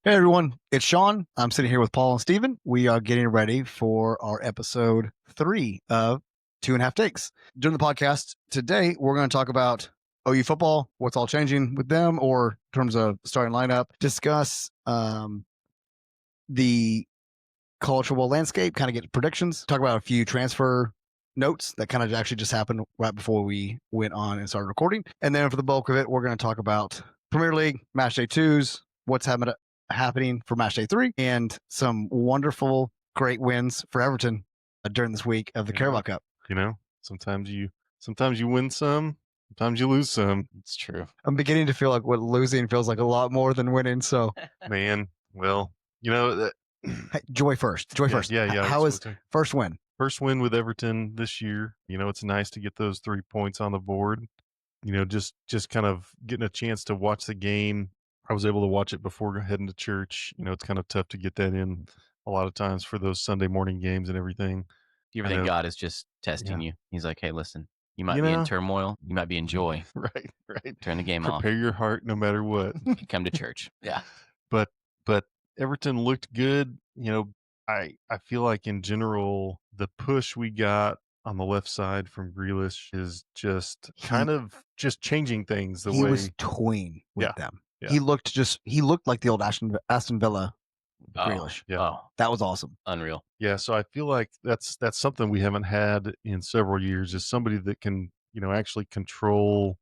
Hey everyone, it's Shaun. I'm sitting here with Paul and Steven. We are getting ready for our episode 3 of 2.5 Takes. During the podcast today, we're going to talk about OU football, what's all changing with them, or in terms of starting lineup, discuss the college football landscape, kind of get predictions, talk about a few transfer notes that kind of actually just happened right before we went on and started recording. And then for the bulk of it, we're going to talk about Premier League, Match Day 2s, what's happening for Match Day 3, and some wonderful, great wins for Everton during this week of the Carabao Cup. You know, sometimes you win some, sometimes you lose some. It's true. I'm beginning to feel like what losing feels like a lot more than winning. So, Man, well, you know that. hey, Joy first. Yeah. How is first win? First win with Everton this year. You know, it's nice to get those 3 points on the board. You know, just kind of getting a chance to watch the game. I was able to watch it before heading to church. You know, it's kind of tough to get that in a lot of times for those Sunday morning games and everything. Do you ever think God is just testing you? He's like, hey, listen, you might be in turmoil. You might be in joy. Right. Turn the game off. Prepare your heart no matter what. Come to church. Yeah. But Everton looked good. You know, I feel like in general, the push we got on the left side from Grealish is just kind of just changing things the way he was toying with them. Yeah. He looked like the old Aston Villa Grealish. Oh, that was awesome. Unreal. Yeah, so I feel like that's something we haven't had in several years, is somebody that can, you know, actually control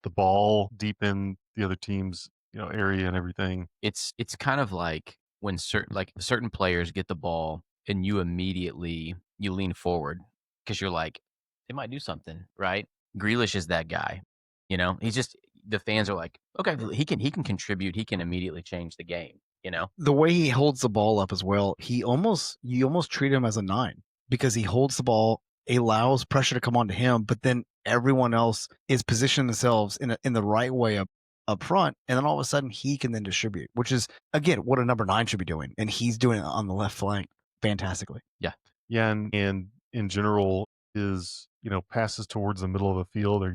the ball deep in the other team's, you know, area and everything. It's kind of like when certain players get the ball and you immediately lean forward because you're like, they might do something, right? Grealish is that guy. You know, he's just, the fans are like, okay, he can contribute. He can immediately change the game. You know, the way he holds the ball up as well, you almost treat him as a 9 because he holds the ball, allows pressure to come onto him, but then everyone else is positioning themselves in the right way up front, and then all of a sudden he can then distribute, which is again what a number 9 should be doing, and he's doing it on the left flank fantastically. Yeah, and in general, his, you know, passes towards the middle of the field are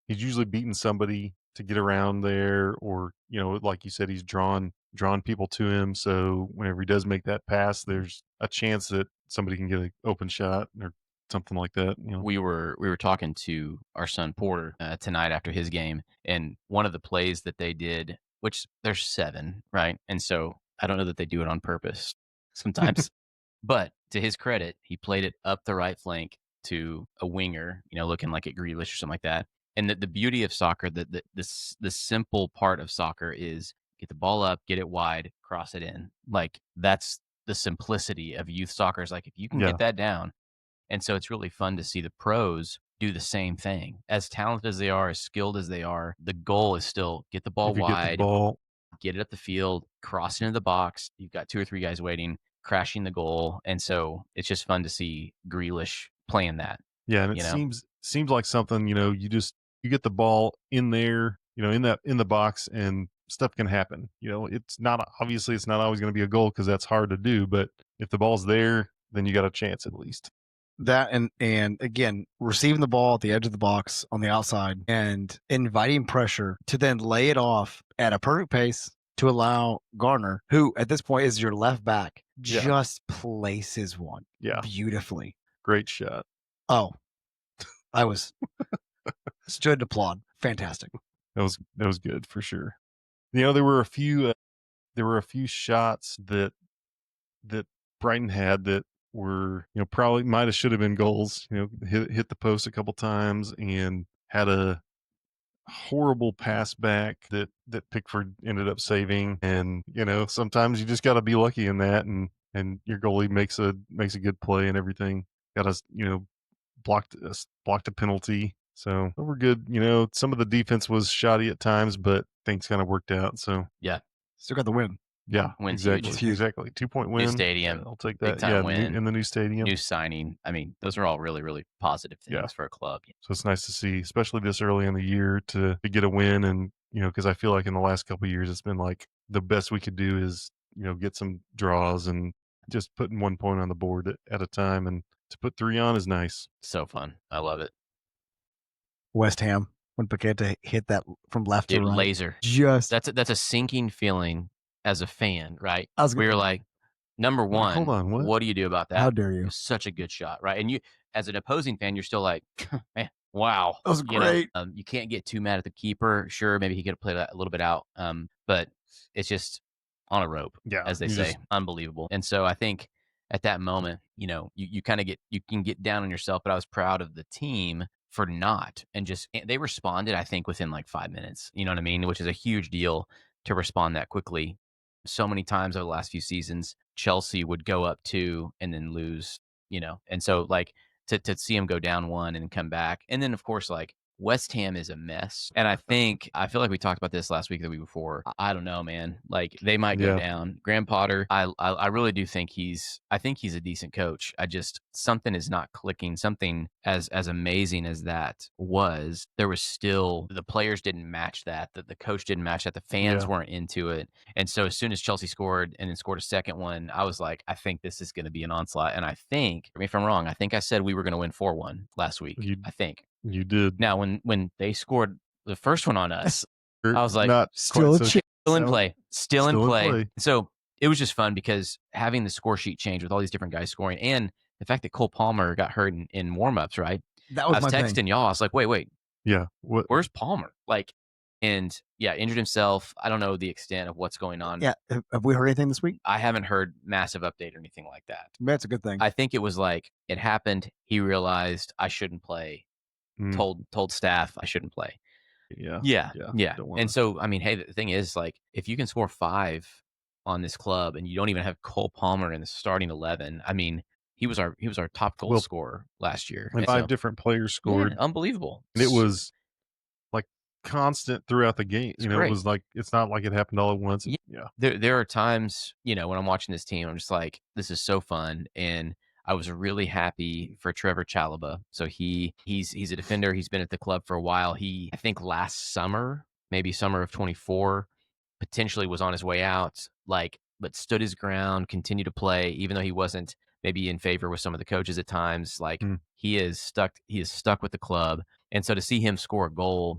he's usually beating somebody to get around there, or, you know, like you said, he's drawn people to him. So whenever he does make that pass, there's a chance that somebody can get an open shot or something like that. You know, we were talking to our son Porter tonight after his game, and one of the plays that they did, which there's 7, right? And so I don't know that they do it on purpose sometimes, but to his credit, he played it up the right flank to a winger, you know, looking like a Grealish or something like that. And the beauty of soccer, the simple part of soccer is get the ball up, get it wide, cross it in. Like that's the simplicity of youth soccer. Is like if you can get that down. And so it's really fun to see the pros do the same thing. As talented as they are, as skilled as they are, the goal is still get the ball wide, get it up the field, cross into the box. You've got 2 or 3 guys waiting, crashing the goal. And so it's just fun to see Grealish playing that. Yeah, and it seems like something, you know, you get the ball in there, you know, in the box, and stuff can happen. You know, it's not always going to be a goal because that's hard to do, but if the ball's there, then you got a chance at least. That and again, receiving the ball at the edge of the box on the outside and inviting pressure to then lay it off at a perfect pace to allow Garner, who at this point is your left back, just places one beautifully. Great shot. Oh, I was stood to applaud. Fantastic. That was good for sure. You know, there were a few shots that Brighton had that were, you know, probably might have should have been goals. You know, hit the post a couple times and had a horrible pass back that Pickford ended up saving. And, you know, sometimes you just got to be lucky in that, and your goalie makes a good play and everything. Got us, you know, blocked a penalty. So we're good. You know, some of the defense was shoddy at times, but things kind of worked out. So yeah, still got the win. Yeah, Win's exactly. huge. Exactly. 2-point win. New stadium. I'll take that. Big-time win. In the new stadium. New signing. I mean, those are all really, really positive things for a club. So it's nice to see, especially this early in the year, to get a win. And, you know, because I feel like in the last couple of years, it's been like the best we could do is, you know, get some draws and just putting 1 point on the board at a time. And to put 3 on is nice. So fun. I love it. West Ham, when Paqueta hit that from left to right. Laser. Just that's a sinking feeling as a fan, right? I was We were gonna- like, number one, hold on, what? do you do about that? How dare you? It was such a good shot, right? And you, as an opposing fan, you're still like, man, wow. That was great. You can't get too mad at the keeper. Sure, maybe he could have played that a little bit out. But it's just on a rope, Yeah, as they say. Unbelievable. And so I think at that moment, you kind of you can get down on yourself, but I was proud of the team for not, and they responded, I think, within like 5 minutes, you know what I mean? Which is a huge deal to respond that quickly. So many times over the last few seasons, Chelsea would go up 2 and then lose, and so like to see them go down 1 and come back. And then of course, like West Ham is a mess. And I feel like we talked about this last week or the week before. I don't know, man. Like they might go down. Graham Potter, I really do think I think he's a decent coach. Something is not clicking. Something as amazing as that was, there was still, the players didn't match that, the coach didn't match that, the fans weren't into it. And so as soon as Chelsea scored and then scored a second one, I was like, I think this is going to be an onslaught. And I think, if I'm wrong, I think I said we were going to win 4-1 last week. I think. You did. Now, when they scored the first one on us, I was like, not still quite so, in play. Still in play. play. So it was just fun because having the score sheet change with all these different guys scoring, and the fact that Cole Palmer got hurt in warm-ups, right? That was I was my texting thing. y'all. I was like, wait. Yeah. What? Where's Palmer? Like, and injured himself. I don't know the extent of what's going on. Yeah. Have we heard anything this week? I haven't heard massive update or anything like that. That's a good thing. I think it was like it happened. He realized I shouldn't play. Told staff I shouldn't play. Yeah. And so, I mean, hey, the thing is, like, if you can score 5 on this club and you don't even have Cole Palmer in the starting 11, I mean, he was our top goal scorer last year. And 5 different players scored. Yeah, unbelievable. And it was like constant throughout the game. Great. It was like, it's not like it happened all at once. Yeah. There are times, when I'm watching this team, I'm just like, this is so fun. And I was really happy for Trevor Chalobah. So he's a defender. He's been at the club for a while. I think last summer, maybe summer of 24, potentially was on his way out, but stood his ground, continued to play, even though he wasn't maybe in favor with some of the coaches at times. Like he is stuck with the club. And so to see him score a goal,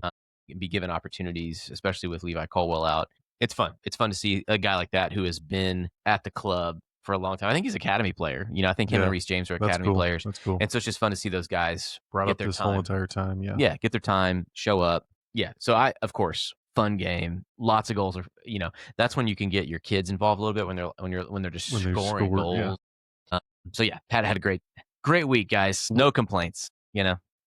be given opportunities, especially with Levi Colwell out, it's fun. It's fun to see a guy like that who has been at the club for a long time. I think he's an academy player. I think him and Reece James are academy players. That's cool. And so it's just fun to see those guys brought get up their this time. whole entire time. Yeah. Yeah, get their time, show up. Yeah. So of course, fun game. Lots of goals are. That's when you can get your kids involved a little bit when they're just scoring goals. Yeah. So yeah, Pat had a great week, guys. No complaints.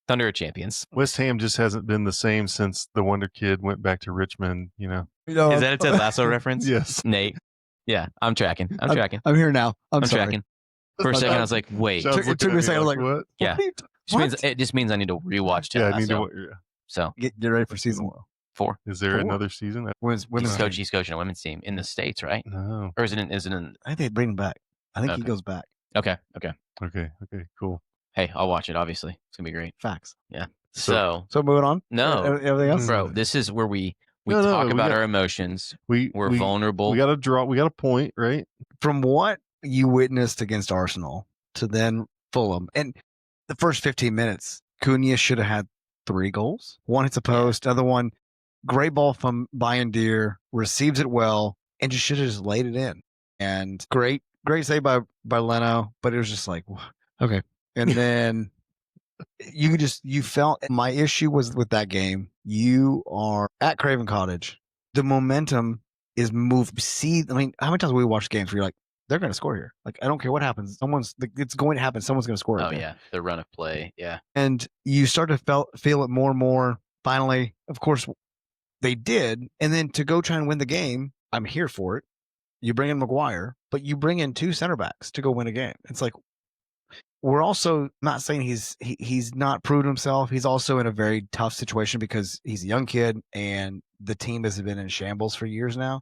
Thunder are champions. West Ham just hasn't been the same since the Wonder Kid went back to Richmond. Is that a Ted Lasso reference? Yes, Nate. Yeah, I'm tracking. I'm here now. I'm sorry. tracking. For a second, I was like, wait. It took me a second. I was like, what? Yeah. It just means I need to rewatch Ted Yeah, I Lasso. need to. So get ready for season 4. Is there another season? He's coaching a women's team in the States, right? No. Or is it in? I think they bring him back. I think he goes back. Okay. Okay. Cool. Hey, I'll watch it. Obviously, it's gonna be great. Facts. Yeah. So moving on. No, everything else, bro. This is where we talk about our emotions. We're vulnerable. We got to draw. We got a point, right? From what you witnessed against Arsenal to then Fulham, and the first 15 minutes, Cunha should have had 3 goals. One hits a post, other one, great ball from Bayern, receives it well, and just should have just laid it in. And great save by Leno, but it was just like, okay. And then you felt my issue was with that game. You are at Craven Cottage. The momentum is moved. How many times have we watched games where you're like, they're going to score here? Like, I don't care what happens. It's going to happen. Someone's going to score. Oh, yeah. The run of play. Yeah. And you start to feel it more and more. Finally, of course, they did. And then to go try and win the game, I'm here for it. You bring in Maguire, but you bring in 2 center backs to go win a game. It's like, we're also not saying he's not proved himself. He's also in a very tough situation because he's a young kid and the team has been in shambles for years now.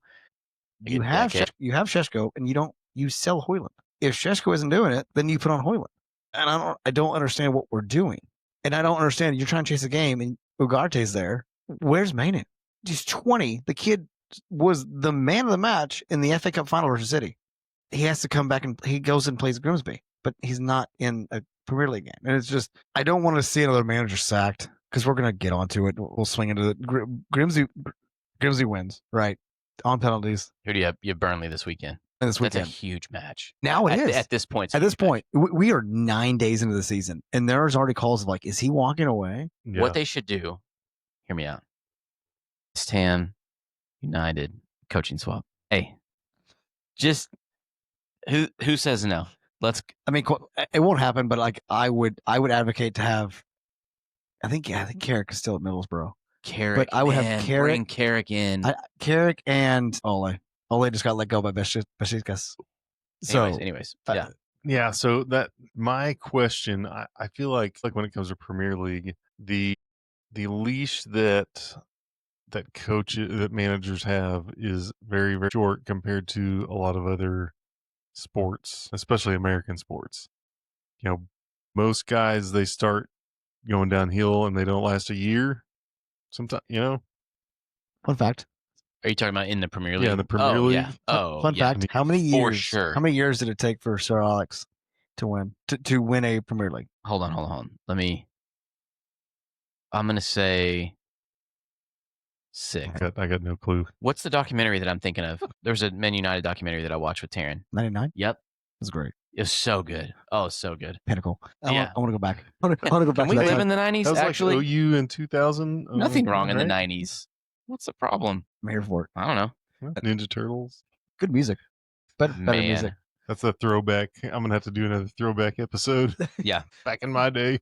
You have Šeško and you sell Højlund. If Šeško isn't doing it, then you put on Højlund. And I don't understand what we're doing. And I don't understand. You're trying to chase a game and Ugarte's there. Where's Mainu? He's 20. The kid was the man of the match in the FA Cup final versus City. He has to come back and he goes and plays Grimsby, but he's not in a Premier League game. And it's just, I don't want to see another manager sacked because we're going to get onto it. We'll swing into it. Grimsby wins, right? on penalties. Who do you have? You have Burnley this weekend. And this That's a weekend. huge match. Now it is. At this point. it's a At this huge match. point, we are 9 days into the season, and there's already calls of like, is he walking away? Yeah. What they should do, hear me out. West Ham United coaching swap. Hey, just who says no? Let's. I mean, it won't happen, but like I would advocate to have. I think Carrick is still at Middlesbrough. Carrick, But I would have man, Carrick- bring Carrick in. Carrick and Ole. Ole just got let go by Besiktas. So anyways, yeah. Yeah, so that my question, I feel like when it comes to Premier League, the leash that managers have is very, very short compared to a lot of other sports, especially American sports. You know, most guys, they start going downhill and they don't last a year. Sometimes, fun fact. Are you talking about in the Premier League? Yeah, in the Premier League. Yeah. Oh, Fun yeah. fact. How many years? For sure. How many years did it take for Sir Alex to win a Premier League? Hold on. I'm gonna say 6. I got no clue. What's the documentary that I'm thinking of? There's a Man United documentary that I watched with Taryn. 99. Yep. That's great. It was so good. Oh, so good. Pinnacle. I Yeah. want to go back. I want to go back. Can we to that live time. in the 90s? That was Actually, like OU in 2000. nothing wrong in the right? 90s. What's the problem? I'm here for it. I don't know. Ninja Turtles. Good music. Better Man. music. That's a throwback. I'm gonna have to do another throwback episode. Yeah. Back in my day.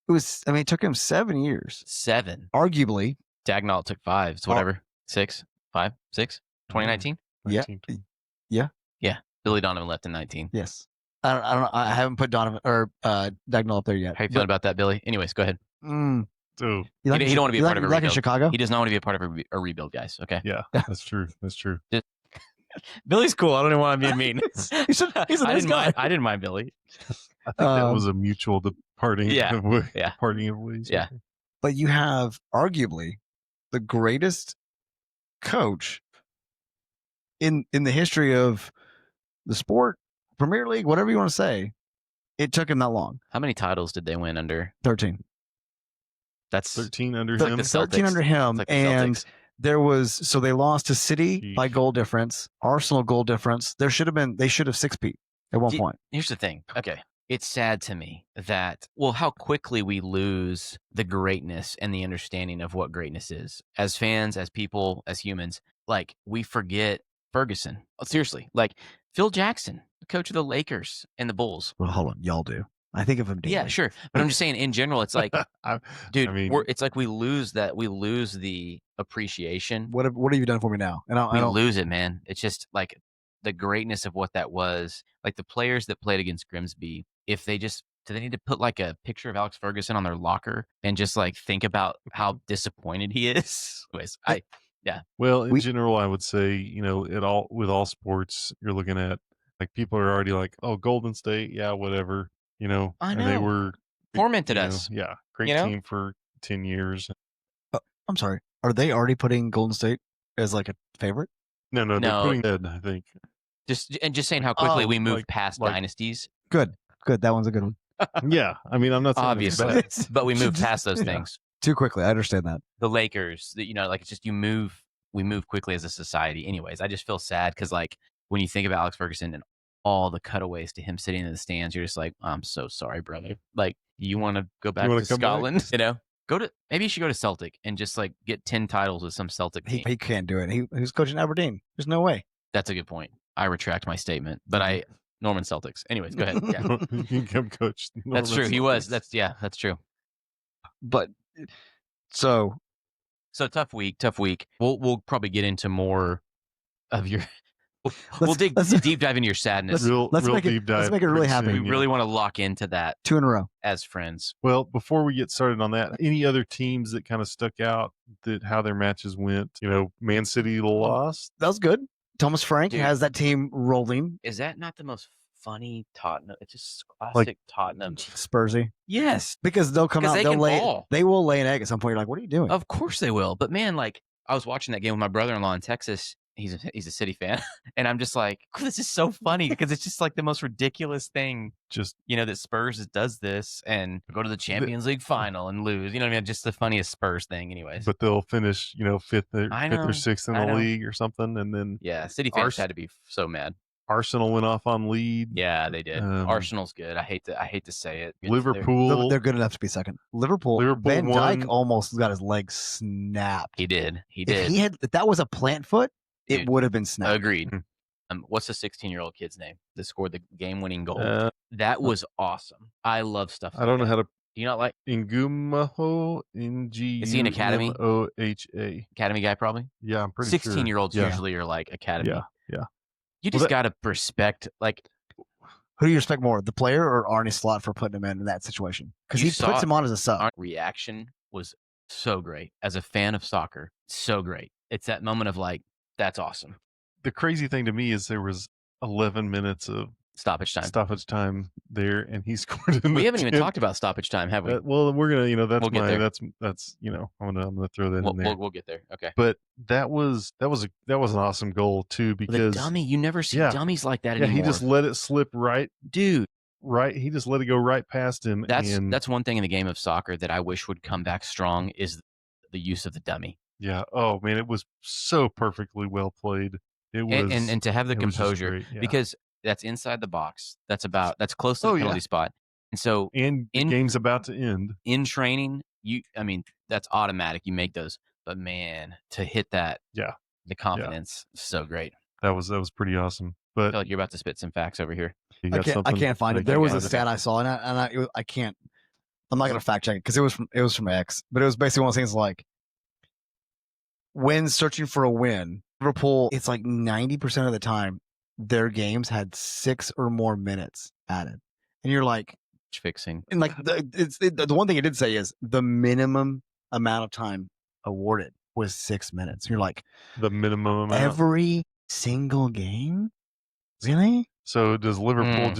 It took him 7 years. 7. Arguably. Dagnall took 5. So whatever. 6, 5, 6. 2019. Yeah. 19. Yeah. Billy Donovan left in 19. Yes. I don't know. I haven't put Donovan or Dagnall up there yet. How you feeling about that, Billy? Anyways, go ahead. So You like He don't wanna be a part of a like in rebuild. Chicago? He does not want to be a part of a rebuild, guys. Okay. yeah, that's true. That's true. Billy's cool. I don't even want to be mean. He's a nice guy. I didn't mind Billy. I think that was a mutual departing. Yeah, of yeah. Parting of ways. Yeah. But you have arguably the greatest coach in the history of the sport, Premier League, whatever you want to say. It took him that long. How many titles did they win under? 13. That's 13 under like him. the 13 Celtics. under him. It's like the And Celtics. so they lost to City Sheesh. by goal difference, Arsenal goal difference. They should have 6-peat at one point. Here's the thing. Okay. It's sad to me that, how quickly we lose the greatness and the understanding of what greatness is. As fans, as people, as humans, like we forget Ferguson. Seriously. Like Phil Jackson, the coach of the Lakers and the Bulls. Well, hold on. Y'all do. I think of him daily. Yeah, sure. But I'm just saying in general, it's like, dude, it's like we lose the appreciation. What have you done for me now? And We lose it, man. It's just like the greatness of what that was. Like the players that played against Grimsby, if they do they need to put like a picture of Alex Ferguson on their locker and just like think about how disappointed he is? Anyways, Well, in general, I would say, with all sports, you're looking at like people are already like, oh, Golden State, yeah, whatever, I know. And they were tormented you know, us. Yeah, great You know? team for 10 years. I'm sorry. Are they already putting Golden State as like a favorite? No, they're No. putting dead, I think. Just saying how quickly we moved like- past like- dynasties. Good. That one's a good one. Yeah, I mean, I'm not saying it's Obviously. bad. But we moved past those Yeah. things. Too quickly. I understand that. The Lakers, like it's just we move quickly as a society. Anyways, I just feel sad because like when you think of Alex Ferguson and all the cutaways to him sitting in the stands, you're just like, I'm so sorry, brother. Like you want to go back wanna to come back? Scotland, maybe you should go to Celtic and just like get 10 titles with some Celtic team. He can't do it. He was coaching Aberdeen. There's no way. That's a good point. I retract my statement, but Norman Celtics. Anyways, go ahead. Yeah. You can come coach. That's true. He was. That's true. But so So tough week. We'll probably get into more of your. We'll dig let's- deep dive into your sadness. let's make it- deep dive. let's make it really pretty happy. We soon, really want to lock into that 2 in a row. as friends. Well, before we get started on that, any other teams that kind of stuck out that how their matches went? Man City lost. That was good. Thomas Frank Dude. has that team rolling. Is that not the most funny Tottenham? It's just classic Tottenham. Spursy. Yes, Because they'll come 'Cause out. they They'll can lay. ball. They will lay an egg at some point. You're like, what are you doing? of course they will. But man, like I was watching that game with my brother-in-law in Texas, he's a City fan, and I'm just like, this is so funny because it's just like the most ridiculous thing. Just that Spurs does this and go to the Champions League final and lose. You know what I mean? Just the funniest Spurs thing, anyways. but they'll finish, fifth I or know, sixth in I the know. league or something, and then Yeah, City fans had to be so mad. Arsenal went off on lead. Yeah, they did. Arsenal's good. I hate to say it. Liverpool, They're good enough to be second. Liverpool Van won. Dijk almost got his leg snapped. He did. If that was a plant foot, it would have been snapped. Agreed. What's the 16-year-old kid's name that scored the game-winning goal? That was awesome. I love stuff. I don't know how to. Do you not like Ngumaho? Is he an academy? Oha. Academy guy, probably? Yeah, I'm pretty sure. 16-year-olds usually are like academy. Yeah. You just got to respect, like. Who do you respect more, the player or Arne Slot for putting him in that situation? Because he puts him on as a sub. Reaction was so great. As a fan of soccer, so great. It's that moment of like, that's awesome. The crazy thing to me is there was 11 minutes of stoppage time there, and he scored in we the haven't 10th. even talked about stoppage time, have we? Well, we're gonna, that's we'll that's I'm gonna throw that in there. We'll get there. Okay. But that was an awesome goal too, because the dummy, you never see dummies like that anymore. Yeah, he just let it slip right, dude. Right, he just let it go right past him. That's one thing in the game of soccer that I wish would come back strong is the use of the dummy. Yeah. Oh man, it was so perfectly well played. It was, and to have the composure great, because that's inside the box. That's close to the penalty spot. And so the game's about to end. In training, that's automatic. You make those. But man, to hit that, the confidence, so great. That was pretty awesome. But I feel like you're about to spit some facts over here. I can't find it. There was a stat I saw, and I can't. I'm not going to fact check it because it was from X, but it was basically one of those things like when searching for a win, Liverpool, it's like 90% of the time their games had 6 or more minutes added, and you're like fixing. And like the one thing it did say is the minimum amount of time awarded was 6 minutes. You're like the minimum amount every single game, really? So does Liverpool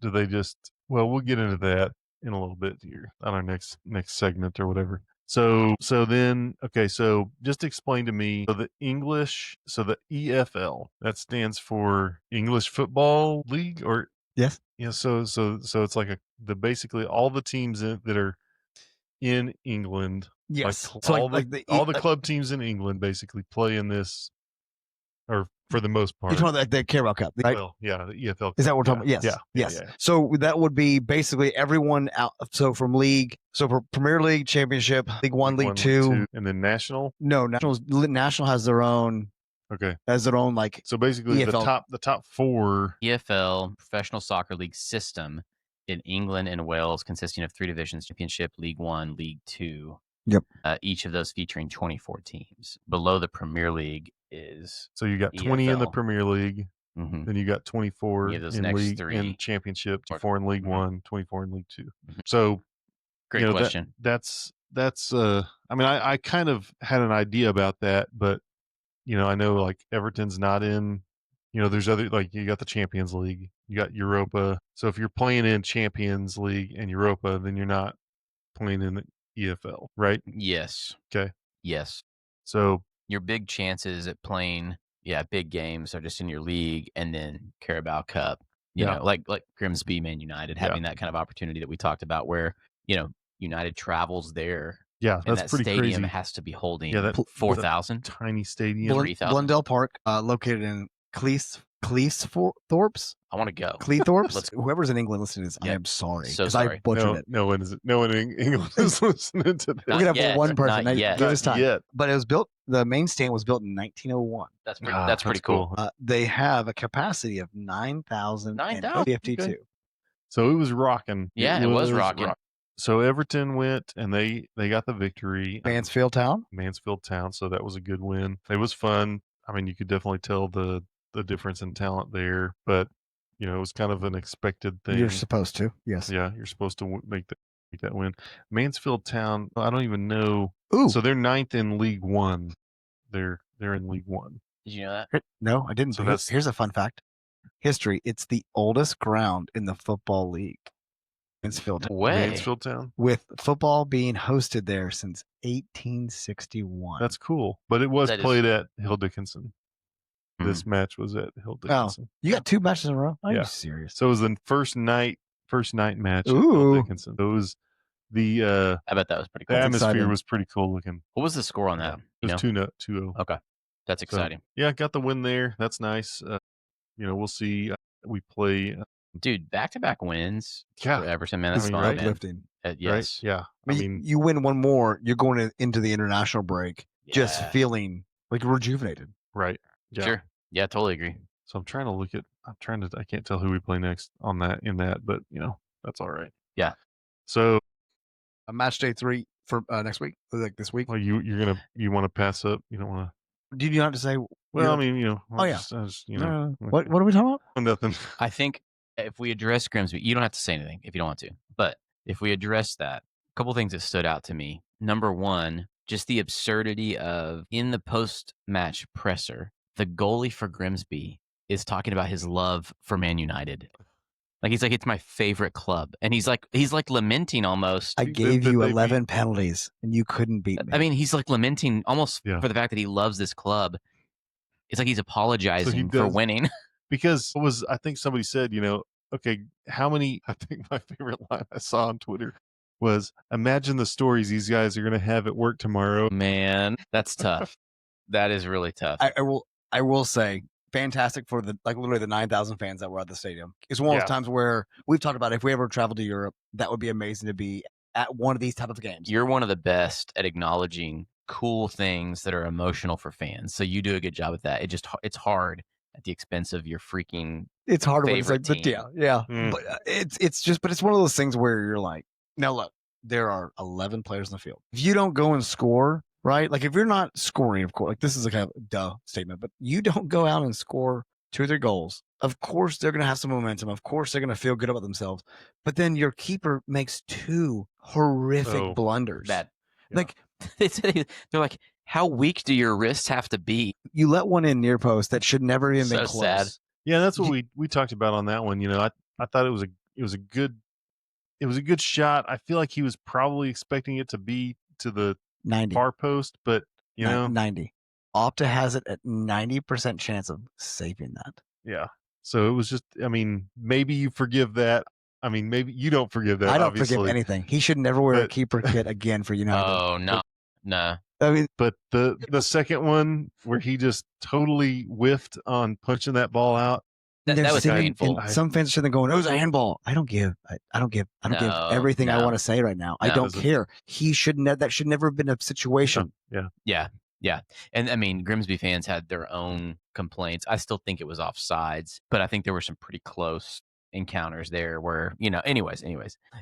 do they just? Well, we'll get into that in a little bit here on our next segment or whatever. So then, okay, so just explain to me, the EFL, that stands for English Football League, or? Yes. Yeah, so it's like basically all the teams that are in England. Yes. All the club teams in England basically play in this, or for the most part. You're talking about the Carabao Cup, right? Well, yeah, the EFL Cup. Is that what we're talking about? Yes. Yes. Yeah. So that would be basically everyone out. So from league, for Premier League, Championship, League One, League Two, and then National. No, National has their own. Okay. Has their own So basically EFL. the top 4 EFL Professional Soccer League system in England and Wales, consisting of 3 divisions: Championship, League One, League Two. Yep. Each of those featuring 24 teams. Below the Premier League is so you got 20 EFL. in the Premier League, then you got 24 those in next League 3. in Championship, 24 in League One, 24 in League 2. Mm-hmm. So great question. That's I kind of had an idea about that, but I know like Everton's not in. There's other, like, you got the Champions League, you got Europa. So if you're playing in Champions League and Europa, then you're not playing in the EFL, right? Yes. Okay. Yes. So your big chances at playing, big games are just in your league, and then Carabao Cup. You know, like Grimsby, Man United, having that kind of opportunity that we talked about, where United travels there. Yeah, and that's that pretty stadium crazy. has to be holding 4,000 tiny stadium. 3,000. Blundell Park, located in Cleethorpes. I want to go. Cleethorpes. Whoever's in England listening to this, I am sorry. So sorry. I butchered it. No one in England is listening to this. We're gonna have one person. Not yet. Give us time. Yet. But it was built. The main stand was built in 1901. That's pretty cool. They have a capacity of 9,052. Okay. So it was rocking. Yeah, it was rocking. So Everton went and they got the victory. Mansfield Town. So that was a good win. It was fun. I mean, you could definitely tell the difference in talent there, but it was kind of an expected thing. You're supposed to, yes. Yeah, you're supposed to make that win. Mansfield Town, I don't even know. Ooh. So they're 9th in League One. They're in League One. Did you know that? No, I didn't. So Here's a fun fact. History. It's the oldest ground in the football league. Mansfield Town, with football being hosted there since 1861. That's cool, but it was played at Hill Dickinson. This match was at Hill Dickinson. You got 2 matches in a row? Are Yeah. you serious? So it was the first night match at Hill Ooh. Dickinson. It was the I bet that was pretty the cool. That's atmosphere exciting. was pretty cool looking. What was the score on that? It was You know? 2-0. Okay. That's So, exciting. yeah, got the win there. That's nice. We'll see. We play. Dude, back-to-back wins for Everton, man. That's I mean, fun, right? man. Uplifting. Yes. Right? Yeah. I mean, you win one more, you're going into the international break just Yeah. feeling like rejuvenated. Right. Yeah. Sure. Yeah, totally agree. So I'm trying to look at. I can't tell who we play next on that but that's all right. Yeah. So A match day 3 for next week, like this week. well, you want to pass up? You don't want to. Did you not to say? Well, I mean, Oh, yeah. What are we talking about? Nothing. I think if we address Grimsby, you don't have to say anything if you don't want to. But if we address that, a couple things that stood out to me. Number one, just the absurdity of in the post-match presser, the goalie for Grimsby is talking about his love for Man United. Like he's like, it's my favorite club, and he's like lamenting almost. I gave you 11 penalties, and you couldn't beat me. I mean, he's like lamenting almost Yeah. for the fact that he loves this club. It's like he's apologizing for winning. Because I think somebody said, okay, how many? I think my favorite line I saw on Twitter was, imagine the stories these guys are going to have at work tomorrow. Man, that's tough. That is really tough. I will say, fantastic for literally the 9,000 fans that were at the stadium. It's one of those times where we've talked about if we ever travel to Europe, that would be amazing to be at one of these type of games. You're one of the best at acknowledging cool things that are emotional for fans. So you do a good job with that. It's hard at the expense of your freaking It's hard when it's like favorite team. yeah. But it's one of those things where you're like, now look, there are 11 players in the field. If you don't go and score, right? Like if you're not scoring, of course, like this is a kind of duh statement, but you don't go out and score 2 or 3 goals. Of course, they're going to have some momentum. Of course, they're going to feel good about themselves. But then your keeper makes 2 horrific blunders. Like they're like, how weak do your wrists have to be? You let one in near post that should never even been close. Sad. Yeah, that's what we talked about on that one. I thought it was a good shot. I feel like he was probably expecting it to be to the 90 far post, but 90. Opta has it at 90% chance of saving that. Yeah. So it was just, maybe you forgive that. Maybe you don't forgive that. I don't forgive anything. He should never wear a keeper kit again for United. Oh, no. No. I mean, but the second one where he just totally whiffed on punching that ball out. That was painful. Some fans are sitting there going, "It was a handball." I don't give everything I want to say right now. I don't care. He shouldn't. That should never have been a situation. Yeah. And Grimsby fans had their own complaints. I still think it was offsides, but I think there were some pretty close encounters there where, anyways.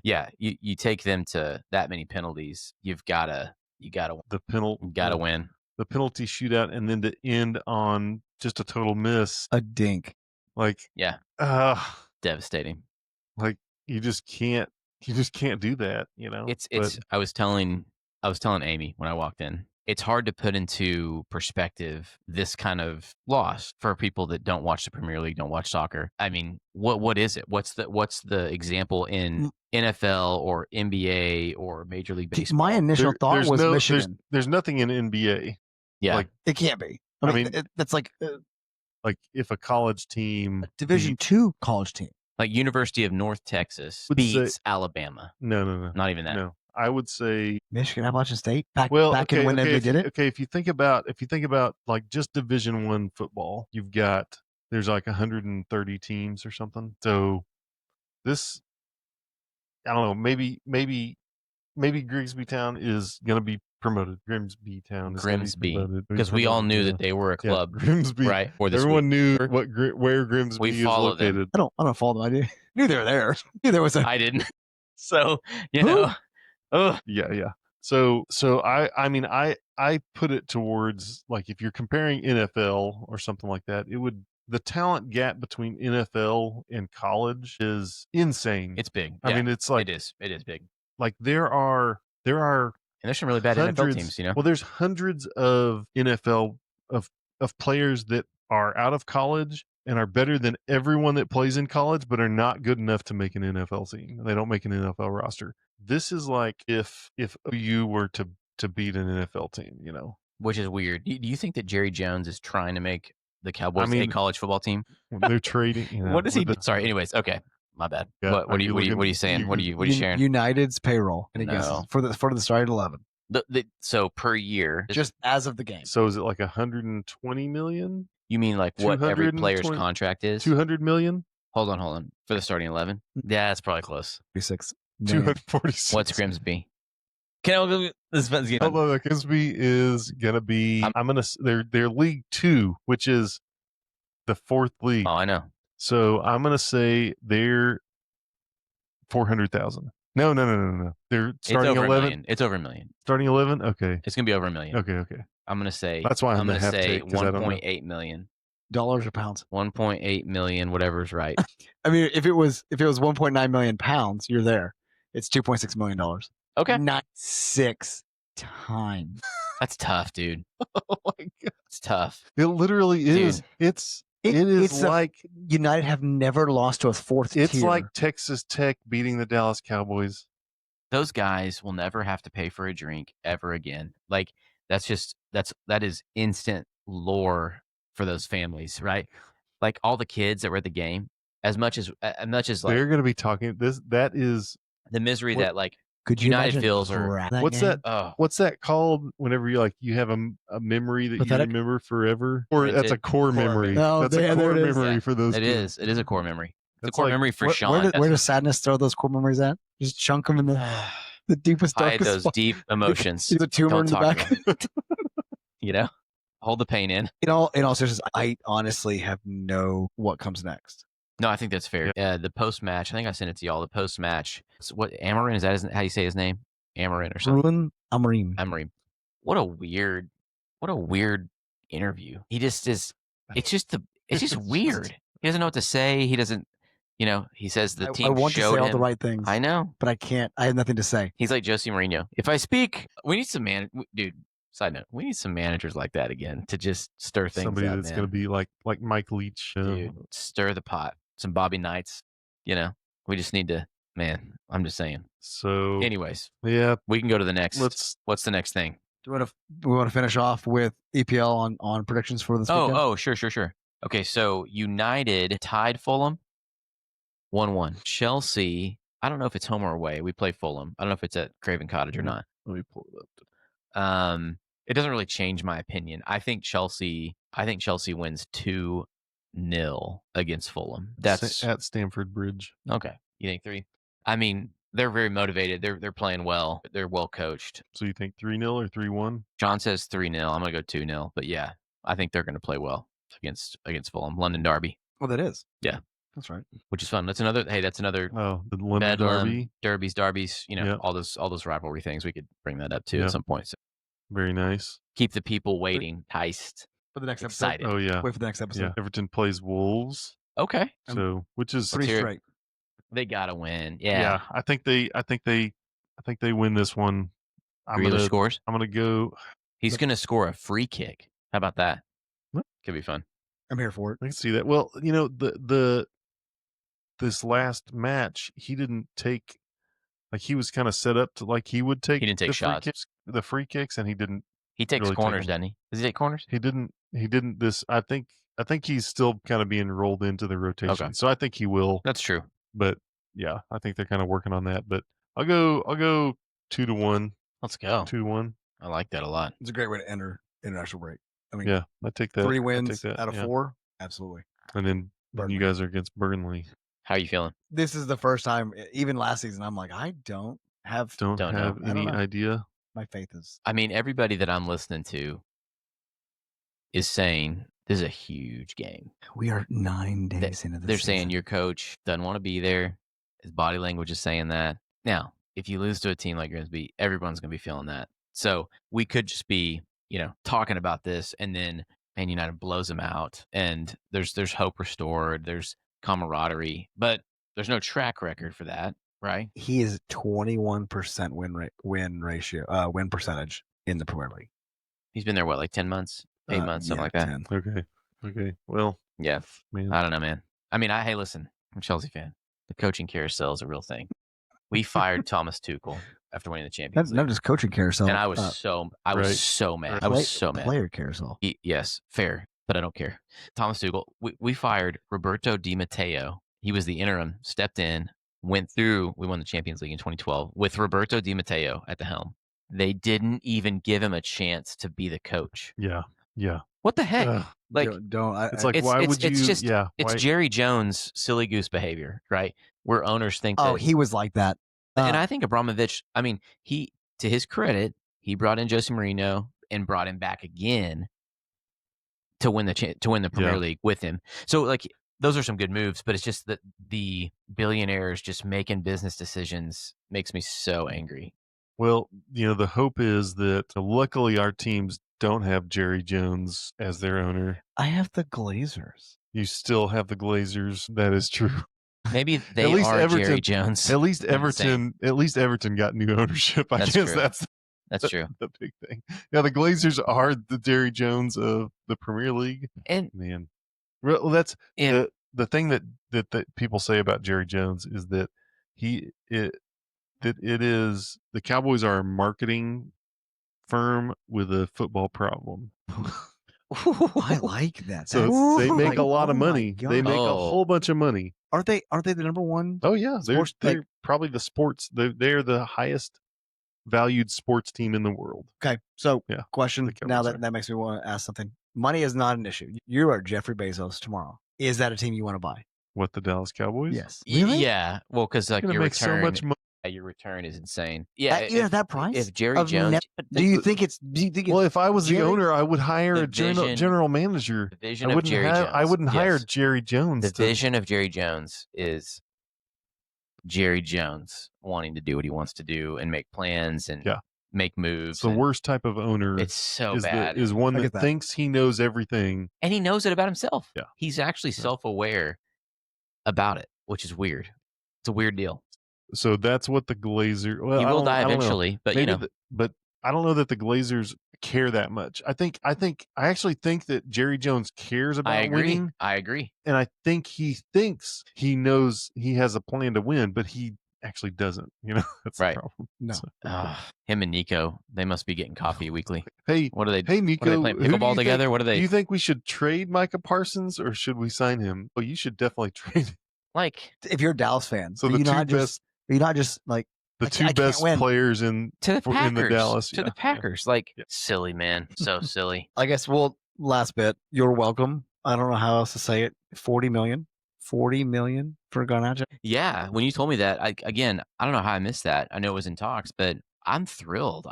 Yeah, you take them to that many penalties, you gotta win. The penalty shootout, and then to end on just a total miss. A dink. Devastating. Like you just can't do that, It's I was telling Amy when I walked in, it's hard to put into perspective this kind of loss for people that don't watch the Premier League, don't watch soccer. I mean, what is it? What's the example in NFL or NBA or Major League Baseball? My initial thought was Michigan. There's nothing in NBA. Yeah, it can't be. I mean that's like if a college team, Division II college team, like University of North Texas beats Alabama. No, not even that. No, I would say Michigan, Appalachian State. Back in when they did it. Okay, if you think about like just Division I football, there's like 130 teams or something. So this, I don't know, maybe Grimsby Town is going to be promoted. Grimsby Town is Grimsby, because we all knew that they were a club, Grimsby, right? Everyone knew where Grimsby is located. Them. I don't follow them. I knew they were there. Knew there was I didn't. So know. Yeah. So I put it towards, like, if you're comparing NFL or something like that, the talent gap between NFL and college is insane. It's big. I mean, it's like it is big. Like there are and there's some really bad NFL teams, Well, there's hundreds of NFL of players that are out of college and are better than everyone that plays in college, but are not good enough to make an NFL team. They don't make an NFL roster. This is like if OU were to beat an NFL team, Which is weird. Do you think that Jerry Jones is trying to make the Cowboys a college football team? They're trading. You know, What is he? with the- Sorry. Anyways, okay, my bad. Yeah, What are you saying? What are you sharing? United's payroll. Any No. guesses for the starting 11? So per year, Just as of the game. So is it like 120 million? you mean like what every player's 220 contract is? 200 million? Hold on. For the starting 11, yeah, that's probably close. 46. 246. What's Grimsby? This is getting Although Grimsby is gonna be, they're League 2, which is the 4th league. Oh, I know. So I'm gonna say they're 400,000. No. They're starting it's over 11. $1 million. It's over $1 million. Starting 11. Okay. It's gonna be over $1 million. Okay. I'm gonna say. That's why I'm gonna gonna say have to, 'cause I don't know. 1.8 million. Dollars or pounds? 1.8 million, whatever's right. I mean, if it was 1.9 million pounds, you're there. It's $2.6 million. Okay, Not 6 times. that's tough, dude. Oh my god. It's tough. It literally is. Dude. It is it's like United have never lost to a fourth tier. it's like Texas Tech beating the Dallas Cowboys. Those guys will never have to pay for a drink ever again. Like that is instant lore for those families, right? Like all the kids that were at the game, as much as like They're going to be talking that is the misery that like Could you United imagine feels or what's game? that? oh, What's that called? Whenever you have a memory that Pathetic? you remember forever, or that's a core Core memory. No, That's a there core it is. memory Yeah, for those. it kids. is. It is a core memory. It's That's a core like- memory for Shaun. Where does sadness throw those core memories at? Just chunk them in the deepest, Hide darkest those spot. deep emotions. See the tumor Don't in the talk back. about it. You know, hold the pain in. In all seriousness, I honestly have no what comes next. No, I think that's fair. The post match, I think I sent it to y'all. The post match, what Amarin is that? How you say his name? Amarin or something? Ruin Amarim. Amarim. What a weird interview. He just is. It's just weird. He doesn't know what to say. He doesn't. He says the team I want to showed say all him. the right things. I know, but I can't. I have nothing to say. He's like Jose Mourinho. If I speak, we need some dude. Side note: we need some managers like that again to just stir things Somebody up. that's Man. going to be like Mike Leach. Dude, stir the pot. Some Bobby Knights. We just need to. Man, I'm just saying. So, anyways, yeah, we can go to the next. What's the next thing? We want to finish off with EPL on predictions for this weekend? Oh, sure. Okay, so United tied Fulham 1-1. Chelsea, I don't know if it's home or away. We play Fulham. I don't know if it's at Craven Cottage or not. Let me pull it up. It doesn't really change my opinion. I think Chelsea wins 2-0 against Fulham. That's at Stamford Bridge. Okay. You think 3? I mean, they're very motivated. They're playing well. They're well coached. So you think 3-0 or 3-1? John says 3-0. I'm going to go 2-0. But yeah, I think they're going to play well against Fulham. London Derby. Well, that is. Yeah. That's right. Which is fun. That's another. Oh, the London Bedlam, Derby. Derbies. Yep. all those rivalry things. We could bring that up too Yep. at some point. So very nice. Keep the people waiting, enticed for the next excited. episode. Oh yeah. Wait for the next episode. Yeah. Everton plays Wolves. Okay. So which is 3 straight. They gotta win. Yeah. Yeah. I think they win this one. Scores. I'm gonna go. He's gonna score a free kick. How about that? What? Could be fun. I'm here for it. I can see that. Well, this last match, he didn't take, like he was kind of set up to like he would take. He didn't take shots. The free kicks, and he didn't. He takes really corners, doesn't he? Does he take corners? He didn't. This. I think he's still kind of being rolled into the rotation. Okay. So I think he will. That's true. But yeah, I think they're kind of working on that. But I'll go 2-1. Let's go. 2-1. I like that a lot. It's a great way to enter international break. I mean, yeah, I take that. 3 wins that, out of 4. Absolutely. And then you guys are against Burnley. How are you feeling? This is the first time, even last season, I'm like, I don't have any idea. My faith is. I mean, everybody that I'm listening to is saying this is a huge game. We are 9 days into this. They're saying your coach doesn't want to be there. His body language is saying that. Now, if you lose to a team like Grimsby, everyone's going to be feeling that. So we could just be, talking about this, and then Man United blows them out, and there's hope restored. There's camaraderie, but there's no track record for that, right? He is 21% win percentage in the Premier League. He's been there like 10 months, 8 months, something like that. 10. Okay. Well, yeah, man. I don't know, man. I mean, hey, listen, I'm a Chelsea fan. The coaching carousel is a real thing. We fired Thomas Tuchel after winning the Champions League. Not just coaching carousel. And I was so mad. I was so mad. Player carousel. Yes, fair. but I don't care. Thomas Tuchel, we fired Roberto Di Matteo. He was the interim, stepped in, went through. We won the Champions League in 2012 with Roberto Di Matteo at the helm. They didn't even give him a chance to be the coach. Yeah. Yeah. What the heck? Ugh. Like, It's like, why would you? It's just, yeah. it's Why? Jerry Jones silly goose behavior, right? Where owners think that. he was like that. And I think Abramovich, I mean, he, to his credit, he brought in Jose Mourinho and brought him back again to win the Premier League with him. So, like, those are some good moves, but it's just that the billionaires just making business decisions makes me so angry. Well, the hope is that luckily our teams don't have Jerry Jones as their owner. I have the Glazers. You still have the Glazers. That is true. Maybe they least are Everton- Jerry Jones. At least Everton got new ownership. I That's guess true. that's true. the big thing. Yeah, the Glazers are the Jerry Jones of the Premier League. And Man, well, that's and the thing that people say about Jerry Jones is that it is the Cowboys are a marketing firm with a football problem. I like that. So they make like, a lot of oh my money. They make a God. whole bunch of money. Aren't they the number one? Oh yeah, Sports, they're probably the sports. They're the highest valued sports team in the world. Okay, so Yeah, question the Cowboys now are. that makes me want to ask something. Money is not an issue. You are Jeffrey Bezos tomorrow. Is that a team you want to buy? What, the Dallas Cowboys? Yes. yeah, well, because like Gonna your make so return, much money. your return is insane. Yeah, At that price? If Jerry Of Jones, Do you think it's? Well, if I was the Jerry- owner, I would hire the a vision- general manager. the vision I of wouldn't Jerry Jones, I wouldn't hire yes. Jerry Jones. The vision of Jerry Jones is Jerry Jones wanting to do what he wants to do and make plans and Yeah. make moves. It's the and worst type of owner. It's so is bad. is one I that get that. thinks he knows everything. And he knows it about himself. Yeah. He's actually Yeah. self-aware about it, which is weird. It's a weird deal. So that's what the Glazer. Well, He I will don't- die I don't know. eventually, but Maybe you know, but I don't know that the Glazers care that much. I actually think that Jerry Jones cares about I agree. winning, I agree. and I think he thinks he knows he has a plan to win, but he actually doesn't. That's Right. the problem. No. So, Him and Nico, they must be getting coffee weekly. hey, What are they? hey, Nico, What are they playing who do you pickleball think- together? What are Do they you think we should trade Micah Parsons or should we sign him? Oh, you should definitely trade like? If you're a Dallas fan, So are the you two not just? Are you not just like? the I two can't best win. players in To the Packers. in the Dallas. To yeah, the Packers. Like, Yeah. silly, man. So silly. I guess. Well, last bit. You're welcome. I don't know how else to say it. 40 million. 40 million for Garnacho. Yeah. When you told me that, I don't know how I missed that. I know it was in talks, but I'm thrilled.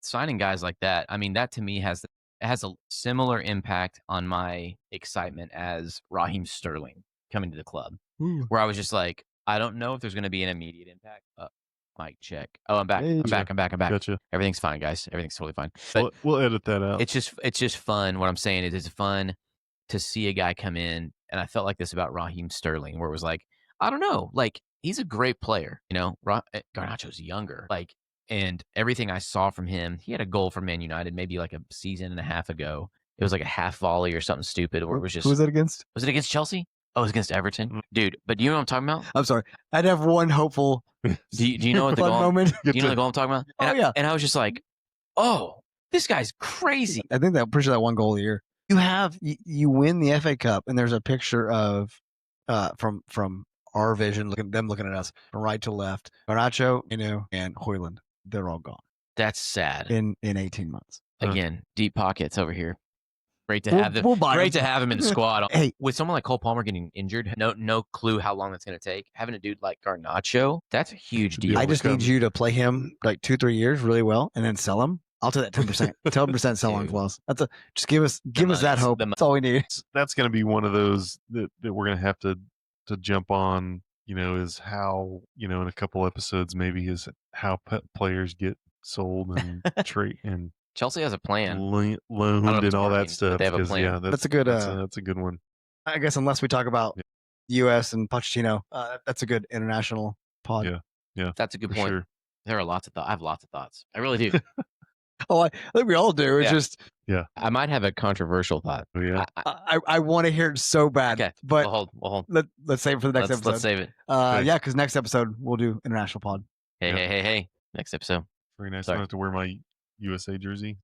Signing guys like that, I mean, that to me has a similar impact on my excitement as Raheem Sterling coming to the club, where I was just like, I don't know if there's going to be an immediate impact. Mic check. Oh, I'm back. Hey, I'm back. I'm back. Gotcha. Everything's fine, guys. Everything's totally fine. But We'll edit that out. it's just fun. What I'm saying is it's fun to see a guy come in, and I felt like this about Raheem Sterling, where it was like, I don't know, like he's a great player, Garnacho's younger, like, and everything I saw from him, he had a goal for Man United maybe like a season and a half ago. It was like a half volley or something stupid, where it was just, Who was that against? was it against Chelsea? Oh, it was against Everton, dude. But do you know what I'm talking about? I'm sorry. I'd have one hopeful Do you know what the fun goal? moment. Do you know the goal I'm talking about? Oh, And yeah. and I was just like, oh, this guy's crazy. I think that pretty sure that one goal a year. You win the FA Cup, and there's a picture of from our vision, looking at us from right to left. Garnacho, and Hoyland. They're all gone That's sad. in 18 months. Again, deep pockets over here. Great to We'll- have them. we'll buy Great them. to have him in the squad. Hey, With someone like Cole Palmer getting injured, no clue how long that's going to take. Having a dude like Garnacho, that's a huge deal. I just need you to play him like 2-3 years really well, and then sell him. I'll take that 10%. 10% sell on Dude. clause. Just give us that money's- hope. the That's all we need. That's going to be one of those that we're going to have to jump on. Is how in a couple episodes maybe is how players get sold and trade and Chelsea has a plan. loaned if and it's all that working, but stuff. they have a 'cause, plan. Yeah, That's a good. that's a good one. I guess unless we talk about U.S. and Pochettino, that's a good international pod. Yeah. That's a good For point. sure. There are lots of thoughts. I have lots of thoughts. I really do. Oh, I think we all do. It's Yeah. just I might have a controversial thought. Oh, yeah. I want to hear it so bad. Okay, but We'll hold. let's save it for the next episode. Let's save it. Okay. Yeah, because next episode we'll do international pod. Hey, Yeah. hey. Next episode. Very nice. I Sorry. don't have to wear my USA jersey.